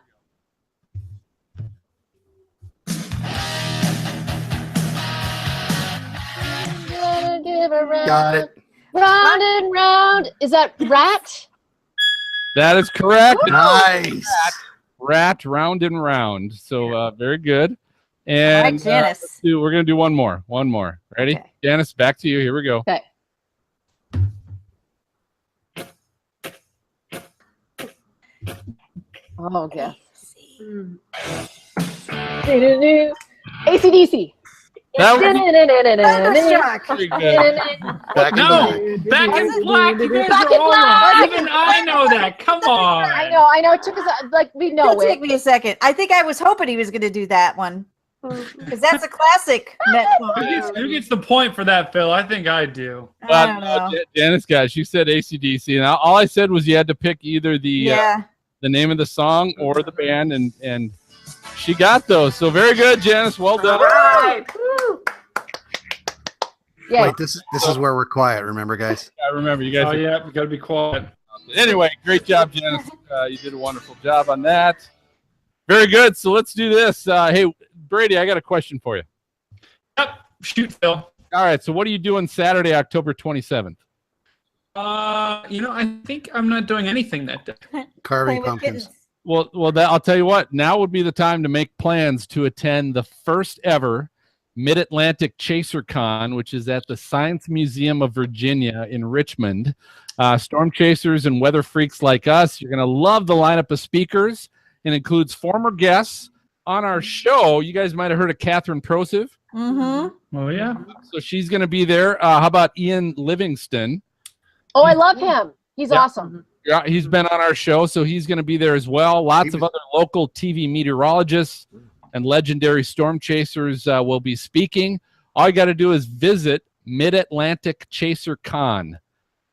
Got it. Round and round. Is that Rat? That is correct. Nice. Rat, Round and Round. So very good. All And right, Janice. we're going to do one more. One more. Ready? Okay. Janice, back to you. Here we go. Okay. Oh, okay. Mm. AC/DC. That was Thunderstruck. very good. Back in No, the Back in Black. You guys Back are in all Black. wrong. Even I know that. Come on. I know. It took us we know It'll take it. me a second. I think I was hoping he was going to do that one because that's a classic Met song. Who gets the point for that, Phil? I think I do. I don't know. Janice got it. She said AC/DC. And all I said was you had to pick either the name of the song or the band, and she got those. So very good, Janice. Well done. All right. Woo. Yeah. Wait, this is where we're quiet. Remember, guys. I remember you guys. Oh yeah, we gotta be quiet. Anyway, great job, Janice. You did a wonderful job on that. Very good. So let's do this. Hey, Brady, I got a question for you. Yep. Shoot, Phil. All right. So what are you doing Saturday, October 27th? I think I'm not doing anything that day. Carving Play with pumpkins. kittens. Well, I'll tell you what. Now would be the time to make plans to attend the first ever Mid-Atlantic ChaserCon, which is at the Science Museum of Virginia in Richmond. Storm chasers and weather freaks like us, you're going to love the lineup of speakers. It includes former guests on our show. You guys might have heard of Catherine Prosiv. Mm-hmm. Oh, yeah. So she's going to be there. How about Ian Livingston? Oh, I love him. He's awesome. Yeah, he's been on our show, so he's going to be there as well. Lots of other local TV meteorologists and legendary storm chasers will be speaking. All you got to do is visit Mid-Atlantic Chaser Con.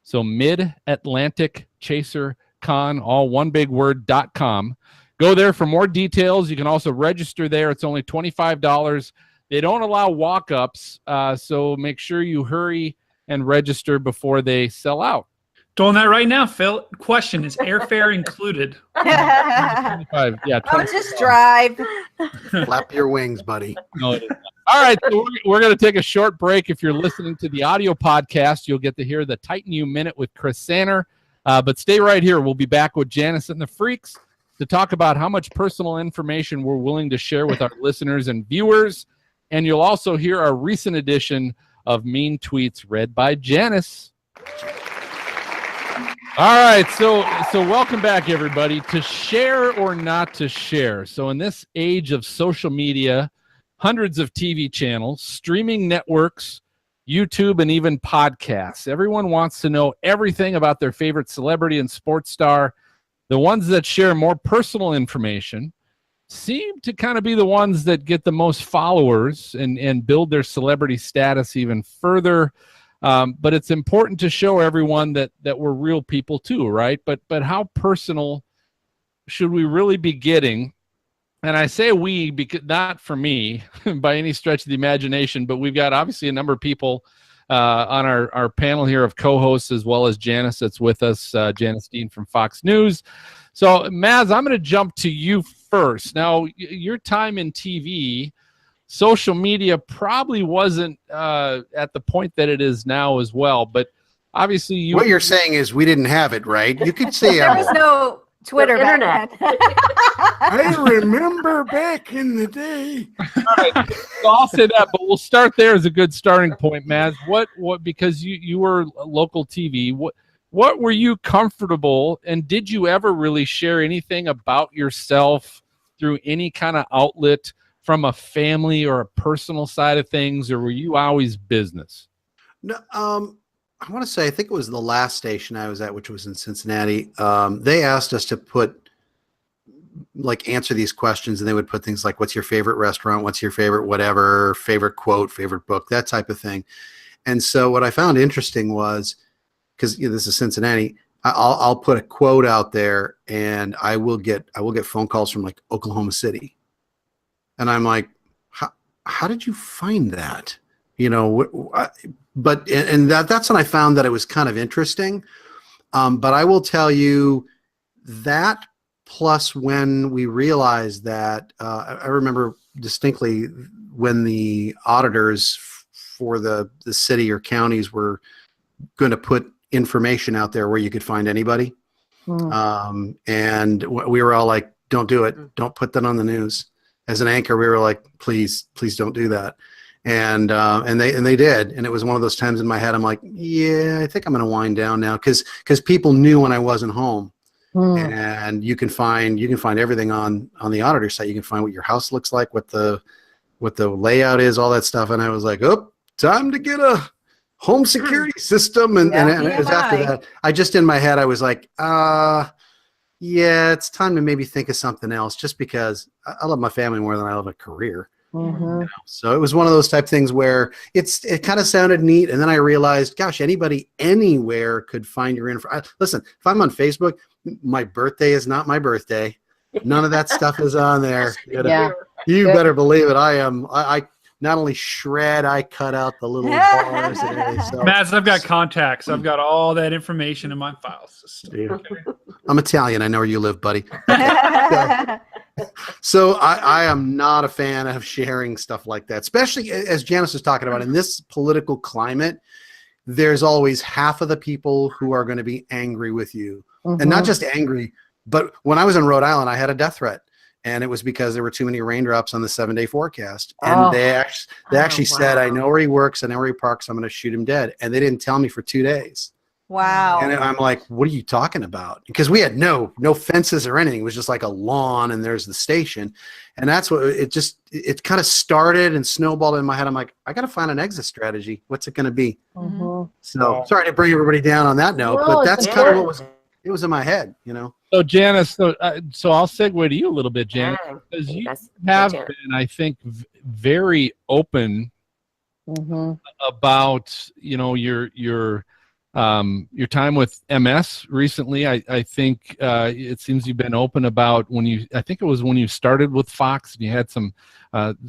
So Mid-Atlantic Chaser Con, all one big word, .com. Go there for more details. You can also register there. It's only $25. They don't allow walk-ups, so make sure you hurry and register before they sell out. Doing that right now, Phil. Question, is airfare included? 25, yeah. Oh, just drive. Flap your wings, buddy. No, it is not. All right, so we're going to take a short break. If you're listening to the audio podcast, you'll get to hear the Titan U Minute with Chris Sanner. But stay right here. We'll be back with Janice and the Freaks to talk about how much personal information we're willing to share with our listeners and viewers. And you'll also hear our recent edition of Mean Tweets read by Janice. All right, so welcome back, everybody, to share or not to share. So in this age of social media, hundreds of TV channels, streaming networks, YouTube, and even podcasts, everyone wants to know everything about their favorite celebrity and sports star. The ones that share more personal information seem to kind of be the ones that get the most followers and build their celebrity status even further. But it's important to show everyone that we're real people too, right? But how personal should we really be getting? And I say we, because not for me by any stretch of the imagination, but we've got obviously a number of people on our panel here of co-hosts, as well as Janice that's with us, Janice Dean from Fox News. So Maz, I'm going to jump to you first. Now, your time in TV, social media probably wasn't at the point that it is now as well, but obviously what you're saying is we didn't have it, right? You could say there was no Twitter back then. I remember back in the day. All right, so I'll say that, but we'll start there as a good starting point, Maz. What because you were local TV, what were you comfortable, and did you ever really share anything about yourself through any kind of outlet from a family or a personal side of things, or were you always business? No, I want to say, I think it was the last station I was at, which was in Cincinnati. They asked us to answer these questions, and they would put things like, what's your favorite restaurant? What's your favorite whatever, favorite quote, favorite book, that type of thing. And so what I found interesting was, because this is Cincinnati, I'll put a quote out there, and I will get phone calls from like Oklahoma City. And I'm like, how did you find that? But that's when I found that it was kind of interesting. But I will tell you that, plus when we realized that, I remember distinctly when the auditors for the city or counties were going to put information out there where you could find anybody. And we were all like, don't do it. Don't put that on the news. As an anchor, we were like, please don't do that. And they did. And it was one of those times in my head, I'm like, yeah, I think I'm going to wind down now. Cause people knew when I wasn't home. And you can find everything on the auditor site. You can find what your house looks like, what the layout is, all that stuff. And I was like, oh, time to get a home security system. And it was after that, I just, in my head, I was like, yeah, it's time to maybe think of something else, just because I love my family more than I love a career. So it was one of those type things where it kind of sounded neat. And then I realized, gosh, anybody anywhere could find your info. Listen, if I'm on Facebook, my birthday is not my birthday. None of that stuff is on there. You better believe it. I not only shred, I cut out the little bars and everything. So, Mads, I've got contacts. I've got all that information in my files. I'm Italian. I know where you live, buddy. So I am not a fan of sharing stuff like that, especially as Janice was talking about in this political climate. There's always half of the people who are going to be angry with you, and not just angry, But when I was in Rhode Island, I had a death threat. And it was because there were too many raindrops on the 7-day forecast. And they actually said, I know where he works, I know where he parks, I'm going to shoot him dead. And they didn't tell me for 2 days. Wow. And I'm like, what are you talking about? Because we had no fences or anything. It was just like a lawn and there's the station. And that's what it kind of started and snowballed in my head. I'm like, I got to find an exit strategy. What's it going to be? Mm-hmm. So sorry to bring everybody down on that note, but that's kind of what was in my head, you know? So Janice, so I'll segue to you a little bit, Janice, because you have been, I think, very open about, you know, your time with MS recently. I think it seems you've been open about I think it was when you started with Fox and you had some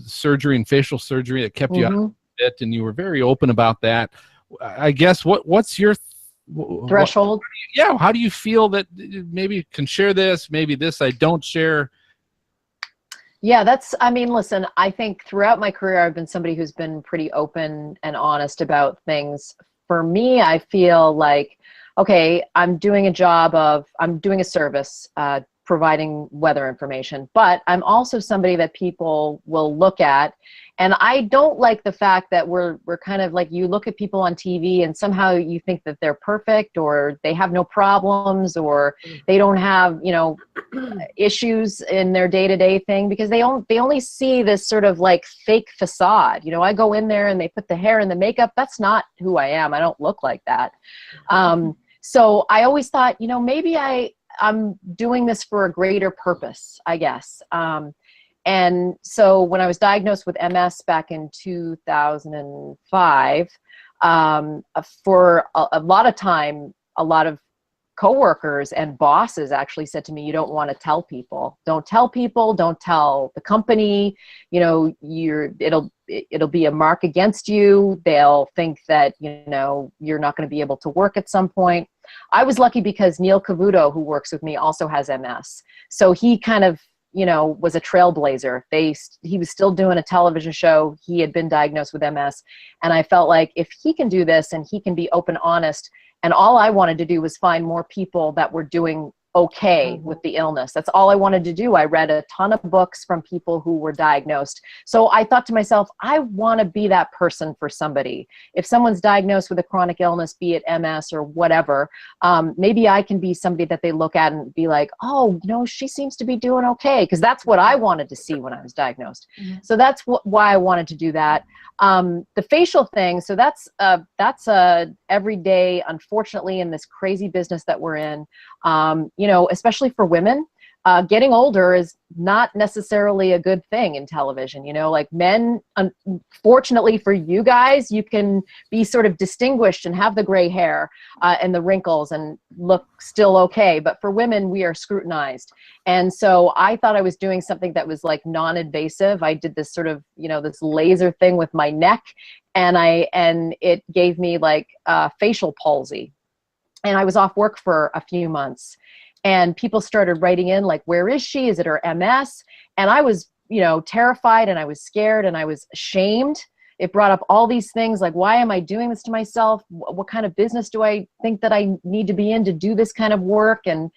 surgery and facial surgery that kept you out a bit, and you were very open about that. I guess what's your threshold? How do you feel that maybe can share this, maybe this I don't share? Yeah, listen, I think throughout my career, I've been somebody who's been pretty open and honest about things. For me, I feel like, okay, I'm doing a service, providing weather information, but I'm also somebody that people will look at. And I don't like the fact that we're kind of like, you look at people on TV and somehow you think that they're perfect, or they have no problems, or they don't have, you know, issues in their day-to-day thing, because they only see this sort of like fake facade. You know, I go in there and they put the hair and the makeup. That's not who I am. I don't look like that. So I always thought, you know, maybe I'm doing this for a greater purpose, I guess. And so when I was diagnosed with MS back in 2005, for a lot of time, a lot of coworkers and bosses actually said to me, you don't want to tell people. Don't tell people, don't tell the company, you know, it'll be a mark against you. They'll think that, you know, you're not going to be able to work at some point. I was lucky because Neil Cavuto, who works with me, also has MS. So he kind of, you know, was a trailblazer. He was still doing a television show. He had been diagnosed with MS. And I felt like if he can do this and he can be open, honest, and all I wanted to do was find more people that were doing okay with the illness. That's all I wanted to do. I read a ton of books from people who were diagnosed. So I thought to myself, I want to be that person for somebody. If someone's diagnosed with a chronic illness, be it MS or whatever, maybe I can be somebody that they look at and be like, oh, you know, she seems to be doing okay. Because that's what I wanted to see when I was diagnosed. So that's why I wanted to do that. The facial thing, so that's every day, unfortunately, in this crazy business that we're in. You know, especially for women, getting older is not necessarily a good thing in television. You know, like men, unfortunately for you guys, you can be sort of distinguished and have the gray hair and the wrinkles and look still okay. But for women, we are scrutinized. And so I thought I was doing something that was like non-invasive. I did this sort of, you know, this laser thing with my neck, and it gave me like facial palsy. And I was off work for a few months, and people started writing in like, where is she? Is it her MS? And I was, you know, terrified, and I was scared, and I was ashamed. It brought up all these things like, why am I doing this to myself? What kind of business do I think that I need to be in to do this kind of work? And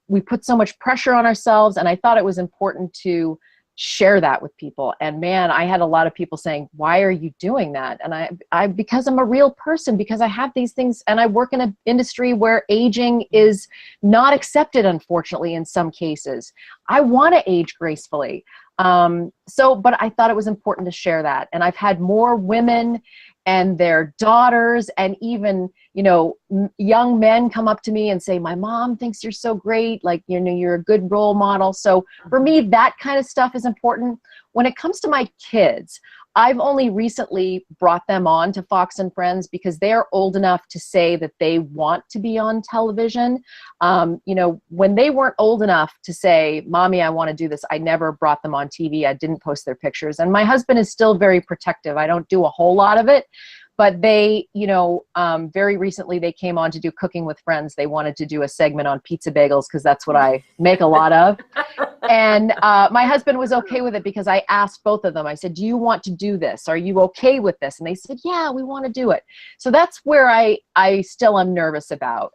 we put so much pressure on ourselves, and I thought it was important to share that with people. And man, I had a lot of people saying, why are you doing that? And I because I'm a real person, because I have these things, and I work in an industry where aging is not accepted, unfortunately, in some cases. I want to age gracefully. But I thought it was important to share that. And I've had more women and their daughters, and even, you know, young men come up to me and say, my mom thinks you're so great. Like, you know, you're a good role model. So for me, that kind of stuff is important. When it comes to my kids, I've only recently brought them on to Fox and Friends because they're old enough to say that they want to be on television. You know, when they weren't old enough to say, Mommy, I want to do this, I never brought them on TV. I didn't post their pictures. And my husband is still very protective. I don't do a whole lot of it. But they, very recently they came on to do Cooking with Friends. They wanted to do a segment on pizza bagels because that's what I make a lot of. And my husband was okay with it because I asked both of them. I said, do you want to do this? Are you okay with this? And they said, yeah, we want to do it. So that's where I still am nervous about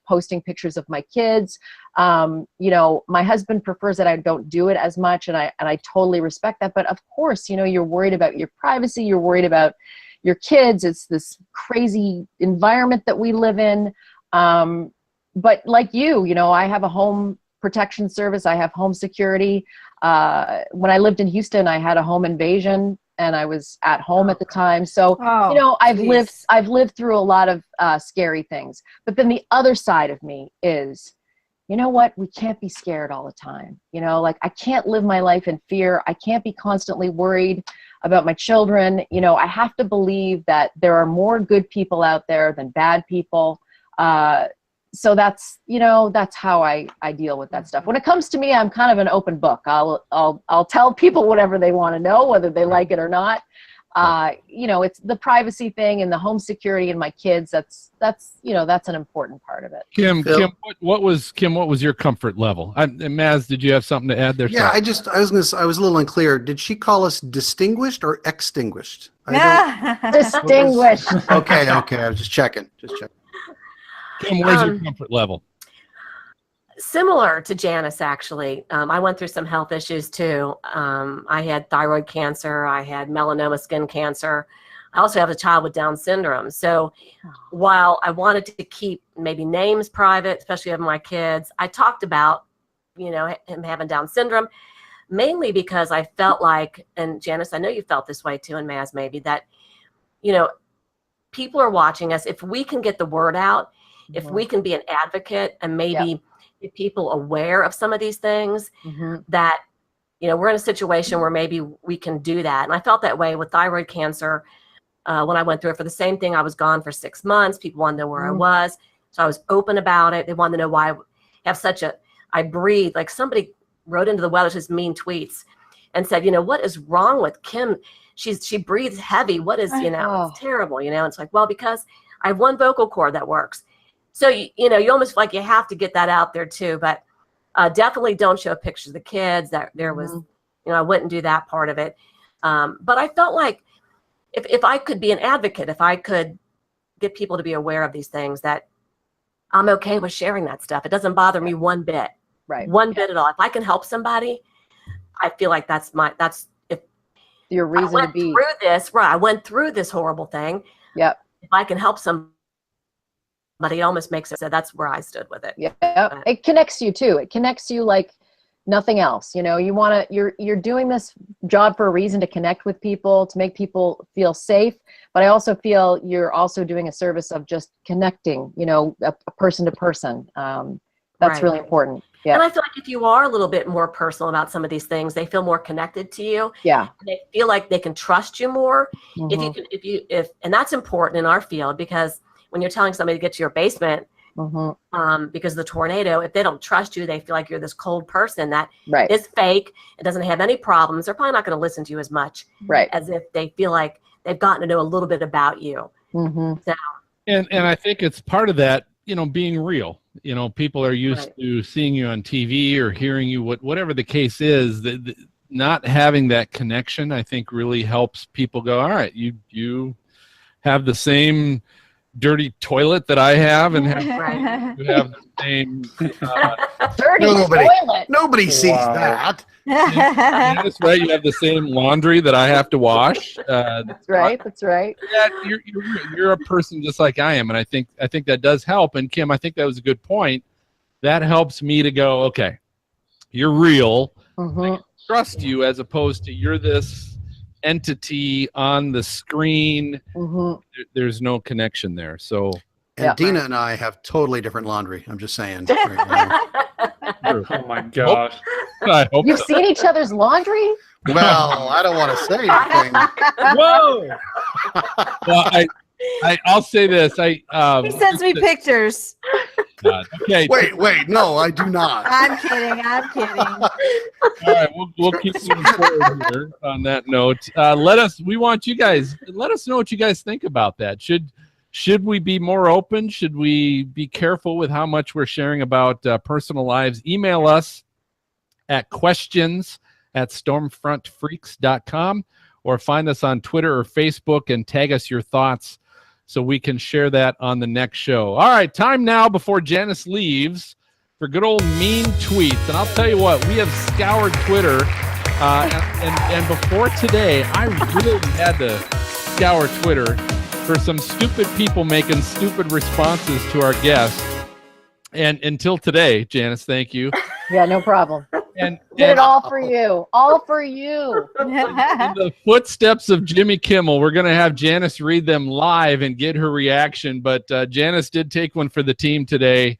posting pictures of my kids. My husband prefers that I don't do it as much, and I totally respect that. But of course, you're worried about your privacy. You're worried about your kids. It's this crazy environment that we live in. But like I have a home protection service. I have home security. When I lived in Houston, I had a home invasion and I was at home at the time. So, I've lived through a lot of scary things. But then the other side of me is, you know what? We can't be scared all the time. I can't live my life in fear. I can't be constantly worried about my children. I have to believe that there are more good people out there than bad people. So that's how I deal with that stuff. When it comes to me, I'm kind of an open book. I'll tell people whatever they want to know, whether they like it or not. It's the privacy thing and the home security and my kids. That's an important part of it. Kim, what was your comfort level? And Maz, did you have something to add there? Yeah, I was a little unclear. Did she call us distinguished or extinguished? Distinguished. Okay. I was just checking. Kim, where's your comfort level? Similar to Janice, actually. I went through some health issues too. I had thyroid cancer. I had melanoma skin cancer. I also have a child with Down syndrome. So while I wanted to keep maybe names private, especially of my kids, I talked about, him having Down syndrome, mainly because I felt like, and Janice, I know you felt this way too, and Maz maybe, that, people are watching us. If we can get the word out, if we can be an advocate and maybe get people aware of some of these things, that, we're in a situation where maybe we can do that. And I felt that way with thyroid cancer when I went through it. For the same thing, I was gone for 6 months. People wanted to know where I was. So I was open about it. They wanted to know why I breathe. Like somebody wrote into the Weather just mean tweets and said, what is wrong with Kim? She breathes heavy. What is, it's terrible, It's like, well, because I have one vocal cord that works. So, you almost feel like you have to get that out there too, but definitely don't show pictures of the kids. That there was, I wouldn't do that part of it. But I felt like if I could be an advocate, if I could get people to be aware of these things, that I'm okay with sharing that stuff. It doesn't bother me one bit, one bit at all. If I can help somebody, I feel like that's if your reason to be through this, right? I went through this horrible thing. Yep. If I can help somebody, but it almost makes it so that's where I stood with it. Yeah, it connects you too. It connects you like nothing else. You're doing this job for a reason, to connect with people, to make people feel safe. But I also feel you're also doing a service of just connecting, a person to person. That's really important. Yeah. And I feel like if you are a little bit more personal about some of these things, they feel more connected to you. Yeah. And they feel like they can trust you more. And that's important in our field, because when you're telling somebody to get to your basement because of the tornado, if they don't trust you, they feel like you're this cold person that is fake. It doesn't have any problems. They're probably not going to listen to you as much as if they feel like they've gotten to know a little bit about you. So, and I think it's part of that, being real. People are used to seeing you on TV or hearing you, whatever the case is. Not having that connection, I think, really helps people go, all right, you have the same dirty toilet that I have, and you have the same dirty toilet. Nobody sees that. That's right. You have the same laundry that I have to wash. That's right. Yeah, you're a person just like I am, and I think that does help. And Kim, I think that was a good point. That helps me to go, okay, you're real. I can trust you, as opposed to you're this entity on the screen. There's no connection there. So, and Dina and I have totally different laundry. I'm just saying. Right now. Oh my gosh! I hope You've seen each other's laundry? Well, I don't want to say anything. Whoa! Well, I'll say this. He sends me pictures. God. Okay. Wait, no, I do not. I'm kidding. All right, we'll keep moving forward here on that note. Let us know what you guys think about that. Should we be more open? Should we be careful with how much we're sharing about personal lives? Email us at questions@stormfrontfreaks.com or find us on Twitter or Facebook and tag us your thoughts so we can share that on the next show. All right, time now before Janice leaves for good old mean tweets. And I'll tell you what, we have scoured Twitter. And before today, I really had to scour Twitter for some stupid people making stupid responses to our guests. And until today, Janice, thank you. Yeah, no problem. And Did it all for you. All for you. in the footsteps of Jimmy Kimmel, we're going to have Janice read them live and get her reaction. But Janice did take one for the team today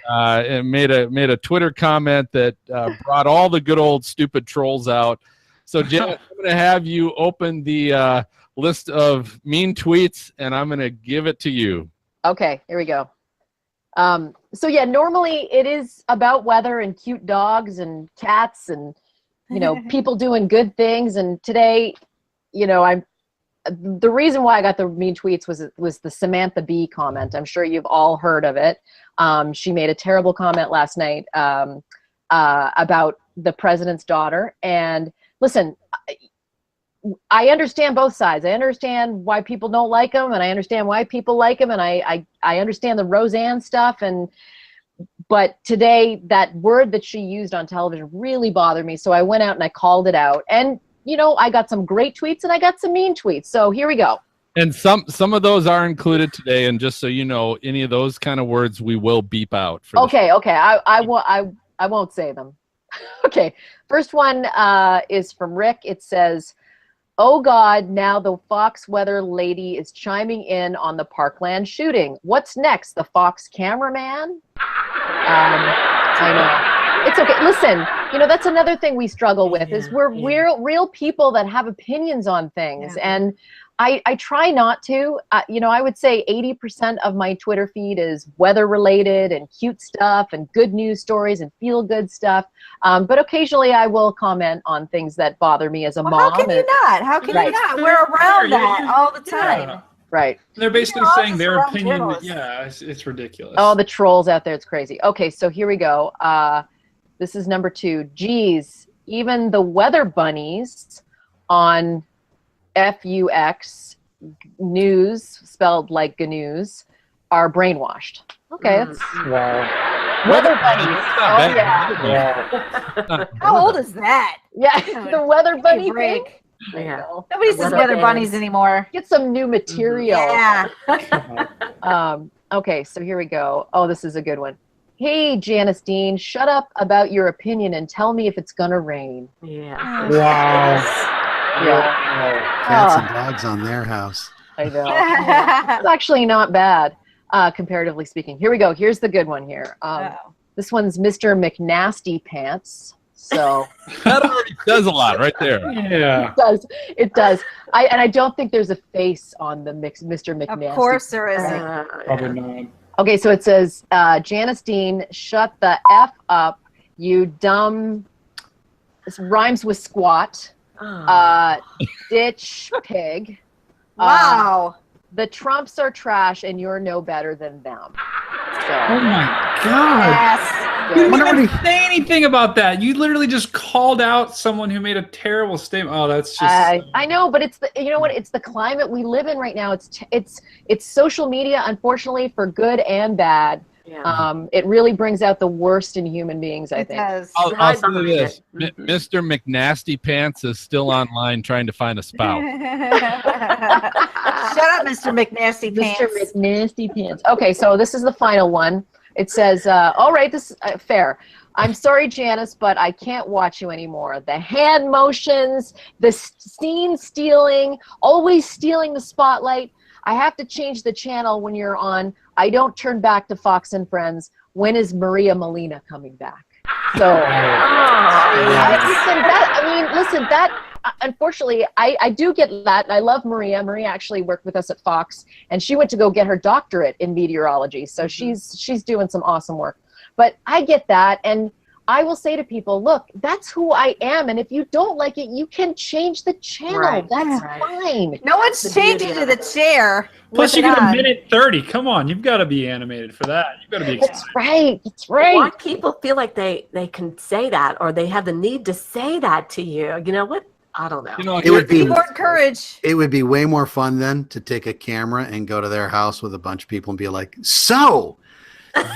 and made a Twitter comment that brought all the good old stupid trolls out. So, Janice, I'm going to have you open the list of mean tweets, and I'm going to give it to you. Okay, here we go. So yeah, normally it is about weather and cute dogs and cats and, people doing good things. And today, the reason why I got the mean tweets was the Samantha Bee comment. I'm sure you've all heard of it. She made a terrible comment last night about the president's daughter. And listen, I understand both sides. I understand why people don't like him, and I understand why people like him, and I understand the Roseanne stuff. But today, that word that she used on television really bothered me. So I went out and I called it out. And I got some great tweets and I got some mean tweets. So here we go. And some of those are included today. And just so you know, any of those kind of words we will beep out. Okay. I won't say them. Okay. First one is from Rick. It says, "Oh God, now the Fox weather lady is chiming in on the Parkland shooting. What's next? The Fox cameraman?" I know. It's okay. Listen, that's another thing we struggle with is we're real people that have opinions on things. Yeah. And I try not to. I would say 80% of my Twitter feed is weather related and cute stuff and good news stories and feel good stuff. But occasionally I will comment on things that bother me as a mom. How can you not? How can you not? We're around that all the time. Yeah. Right. They're basically saying their opinion. Yeah, it's ridiculous. Oh, the trolls out there. It's crazy. Okay, so here we go. This is number 2. Geez, even the weather bunnies on FUX news, spelled like GNews, are brainwashed. Okay, that's wow. Weather bunnies. Oh, Yeah. How old is that? Yeah, the weather bunny thing. Yeah. Nobody says weather bunnies anymore. Get some new material. Yeah. Okay, so here we go. Oh, this is a good one. "Hey, Janice Dean, shut up about your opinion and tell me if it's gonna rain." Yeah. Wow. Yeah. Cats and dogs on their house. I know. It's actually not bad, comparatively speaking. Here we go. Here's the good one here. This one's Mr. McNasty Pants. So that already says a lot right there. Yeah. It does. I don't think there's a face on the Mr. McNasty. Of course there isn't. Probably not. Okay, so it says, Janice Dean, shut the F up, you dumb, this rhymes with squat, ditch pig. Wow. The Trumps are trash and you're no better than them. So, Oh my God. Yes. You didn't even say anything about that. You literally just called out someone who made a terrible statement. Oh, that's just. I know, but it's it's the climate we live in right now. It's social media, unfortunately, for good and bad. Yeah. It really brings out the worst in human beings, I think. I'll say this. Mr. McNasty Pants is still online trying to find a spouse. Shut up, Mr. McNasty Pants. Mr. McNasty Pants. Okay, so this is the final one. It says, all right, this is fair. "I'm sorry, Janice, but I can't watch you anymore. The hand motions, the scene stealing, always stealing the spotlight. I have to change the channel when you're on. I don't turn back to Fox and Friends. When is Maria Molina coming back?" So, unfortunately, I do get that. I love Maria. Maria actually worked with us at Fox, and she went to go get her doctorate in meteorology. So she's doing some awesome work. But I get that, and I will say to people, look, that's who I am, and if you don't like it, you can change the channel. Right, that's right. fine. No one's changing to the chair. Plus, with you it get a on. minute 30. Come on, you've got to be animated for that. You've got to be excited. That's right. That's right. Why people feel like they can say that, or they have the need to say that to you? You know what? I don't know. You know, It would be More courage. It would be way more fun then to take a camera and go to their house with a bunch of people and be like, so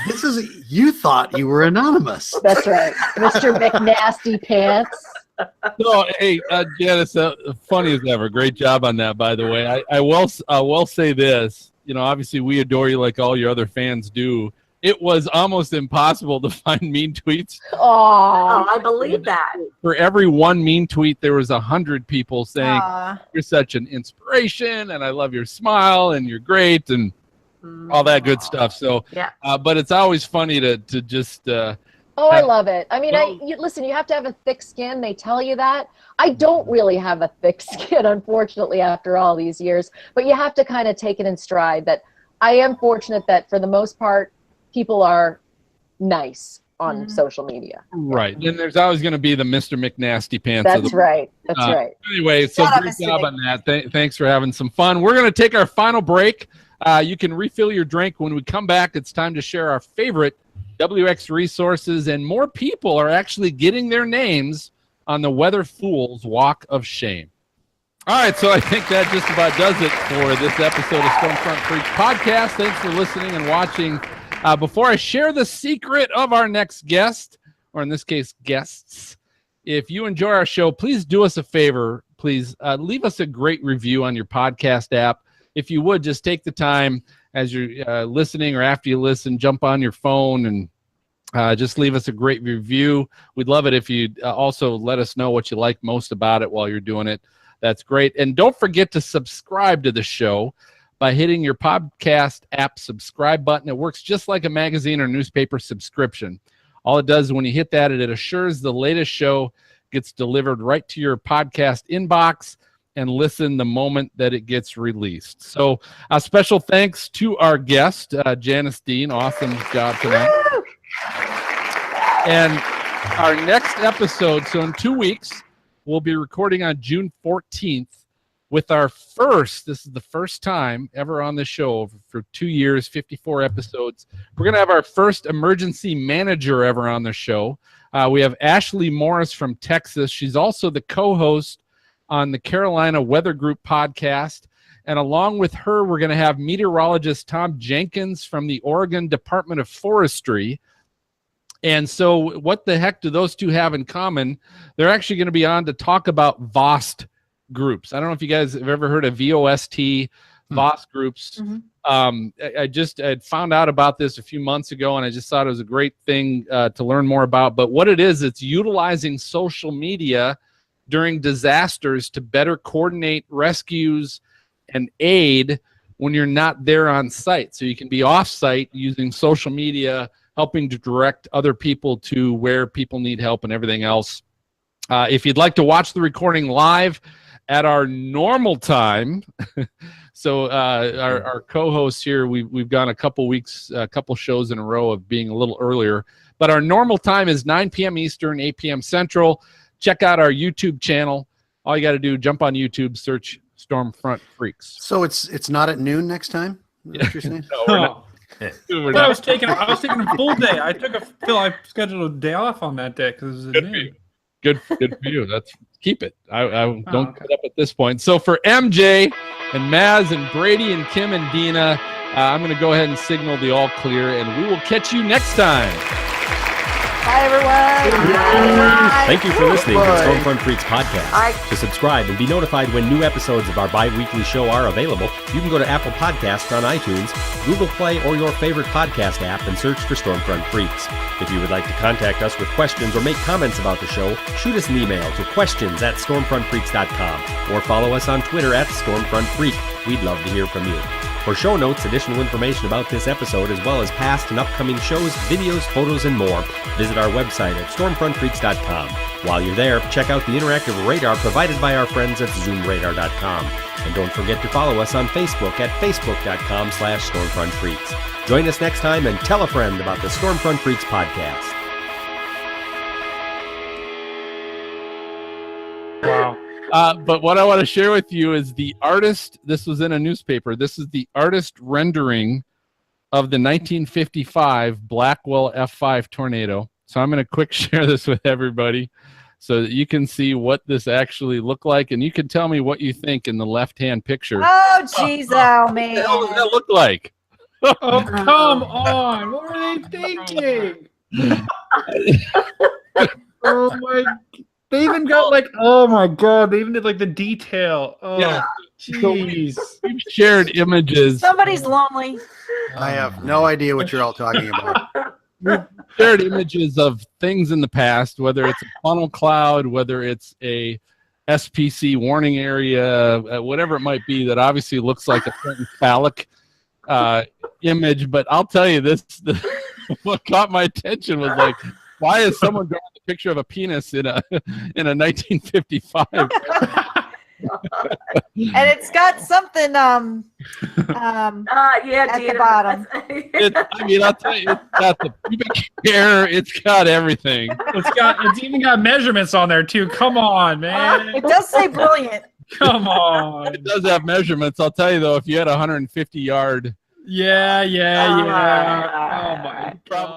this is, you thought you were anonymous. That's right. Mr. McNasty Pants. no, hey, Janice, funny as ever. Great job on that, by the way. I will say this. You know, obviously we adore you like all your other fans do. It was almost impossible to find mean tweets. Oh, Oh, I believe that. For every one mean tweet, there was 100 people saying, Aw. you're such an inspiration, and I love your smile, and you're great, and all that good stuff. So, Yeah. but it's always funny to just I love it. I mean, Well- listen, you have to have a thick skin. They tell you that. I don't really have a thick skin, unfortunately, after all these years. But you have to kind of take it in stride that I am fortunate that for the most part, people are nice on social media. right. And there's always going to be the Mr. McNasty Pants. of That's the right. That's right. Anyway, so Shut up, great Mr. job on that. Thanks for having some fun. We're going to take our final break. You can refill your drink. When we come back, it's time to share our favorite WX resources, and more people are actually getting their names on the Weather Fools Walk of Shame. All right, so I think that just about does it for this episode of Stormfront Freaks podcast. Thanks for listening and watching. Before I share the secret of our next guest, or in this case, guests, if you enjoy our show, please do us a favor. Please leave us a great review on your podcast app. If you would, just take the time as you're listening or after you listen, jump on your phone and just leave us a great review. We'd love it if you'd also let us know what you like most about it while you're doing it. That's great. And don't forget to subscribe to the show by hitting your podcast app subscribe button. It works just like a magazine or newspaper subscription. All it does is when you hit that, it assures the latest show gets delivered right to your podcast inbox, and listen the moment that it gets released. So a special thanks to our guest, Janice Dean. Awesome job tonight. And our next episode, so in 2 weeks, we'll be recording on June 14th with our first, this is the first time ever on the show for 2 years, 54 episodes. We're going to have our first emergency manager ever on the show. We have Ashley Morris from Texas. She's also the co-host on the Carolina Weather Group podcast. And along with her, we're going to have meteorologist Tom Jenkins from the Oregon Department of Forestry. And so what the heck do those two have in common? They're actually going to be on to talk about VOST groups. I don't know if you guys have ever heard of VOST, VOST groups. I found out about this a few months ago, and I just thought it was a great thing to learn more about. But what it is, it's utilizing social media during disasters to better coordinate rescues and aid when you're not there on site. So you can be off-site using social media, helping to direct other people to where people need help and everything else. If you'd like to watch the recording live at our normal time, so our co-hosts here, we've gone a couple weeks, a couple shows in a row of being a little earlier, but our normal time is 9 p.m. Eastern, 8 p.m. Central. Check out our YouTube channel. All you got to do, jump on YouTube, search Stormfront Freaks. So it's not at noon next time? Is that what you're saying? No, we're not. We're I not. was taking a full day. I scheduled a day off on that day because it was a noon. Good for you. That's keep it. I don't okay. get up at this point. So for MJ and Maz and Brady and Kim and Dina, I'm going to go ahead and signal the all clear, and we will catch you next time. Bye, everyone. Bye. Thank you for listening to the Stormfront Freaks All podcast. right. To subscribe and be notified when new episodes of our bi-weekly show are available, you can go to Apple Podcasts on iTunes, Google Play, or your favorite podcast app and search for Stormfront Freaks. If you would like to contact us with questions or make comments about the show, shoot us an email to questions@stormfrontfreaks.com or follow us on Twitter @StormfrontFreak. We'd love to hear from you. For show notes, additional information about this episode, as well as past and upcoming shows, videos, photos, and more, visit our website at stormfrontfreaks.com. While you're there, check out the interactive radar provided by our friends at zoomradar.com. And don't forget to follow us on Facebook at facebook.com/stormfrontfreaks. Join us next time and tell a friend about the Stormfront Freaks podcast. Wow. But what I want to share with you is the artist. This was in a newspaper. This is the artist rendering of the 1955 Blackwell F5 tornado. So I'm going to quick share this with everybody so that you can see what this actually looked like, and you can tell me what you think in the left-hand picture. Oh, jeez, oh, man. What the hell does that look like? Oh, come on. What were they thinking? Oh, my. They even got like, oh, my God. They even did like the detail. Oh, Yeah. jeez. We've shared images. Somebody's lonely. I have no idea what you're all talking about. We've shared images of things in the past, whether it's a funnel cloud, whether it's a SPC warning area, whatever it might be, that obviously looks like a certain phallic image. But I'll tell you this, what caught my attention was like, why is someone drawing a picture of a penis in a 1955? And it's got something yeah, at Dina, the bottom. I'll tell you, it's got the pubic hair, it's got everything. It's even got measurements on there too. Come on, man. It does say brilliant. Come on. It does have measurements. I'll tell you though, if you had a 150-yard, Yeah. Oh my God.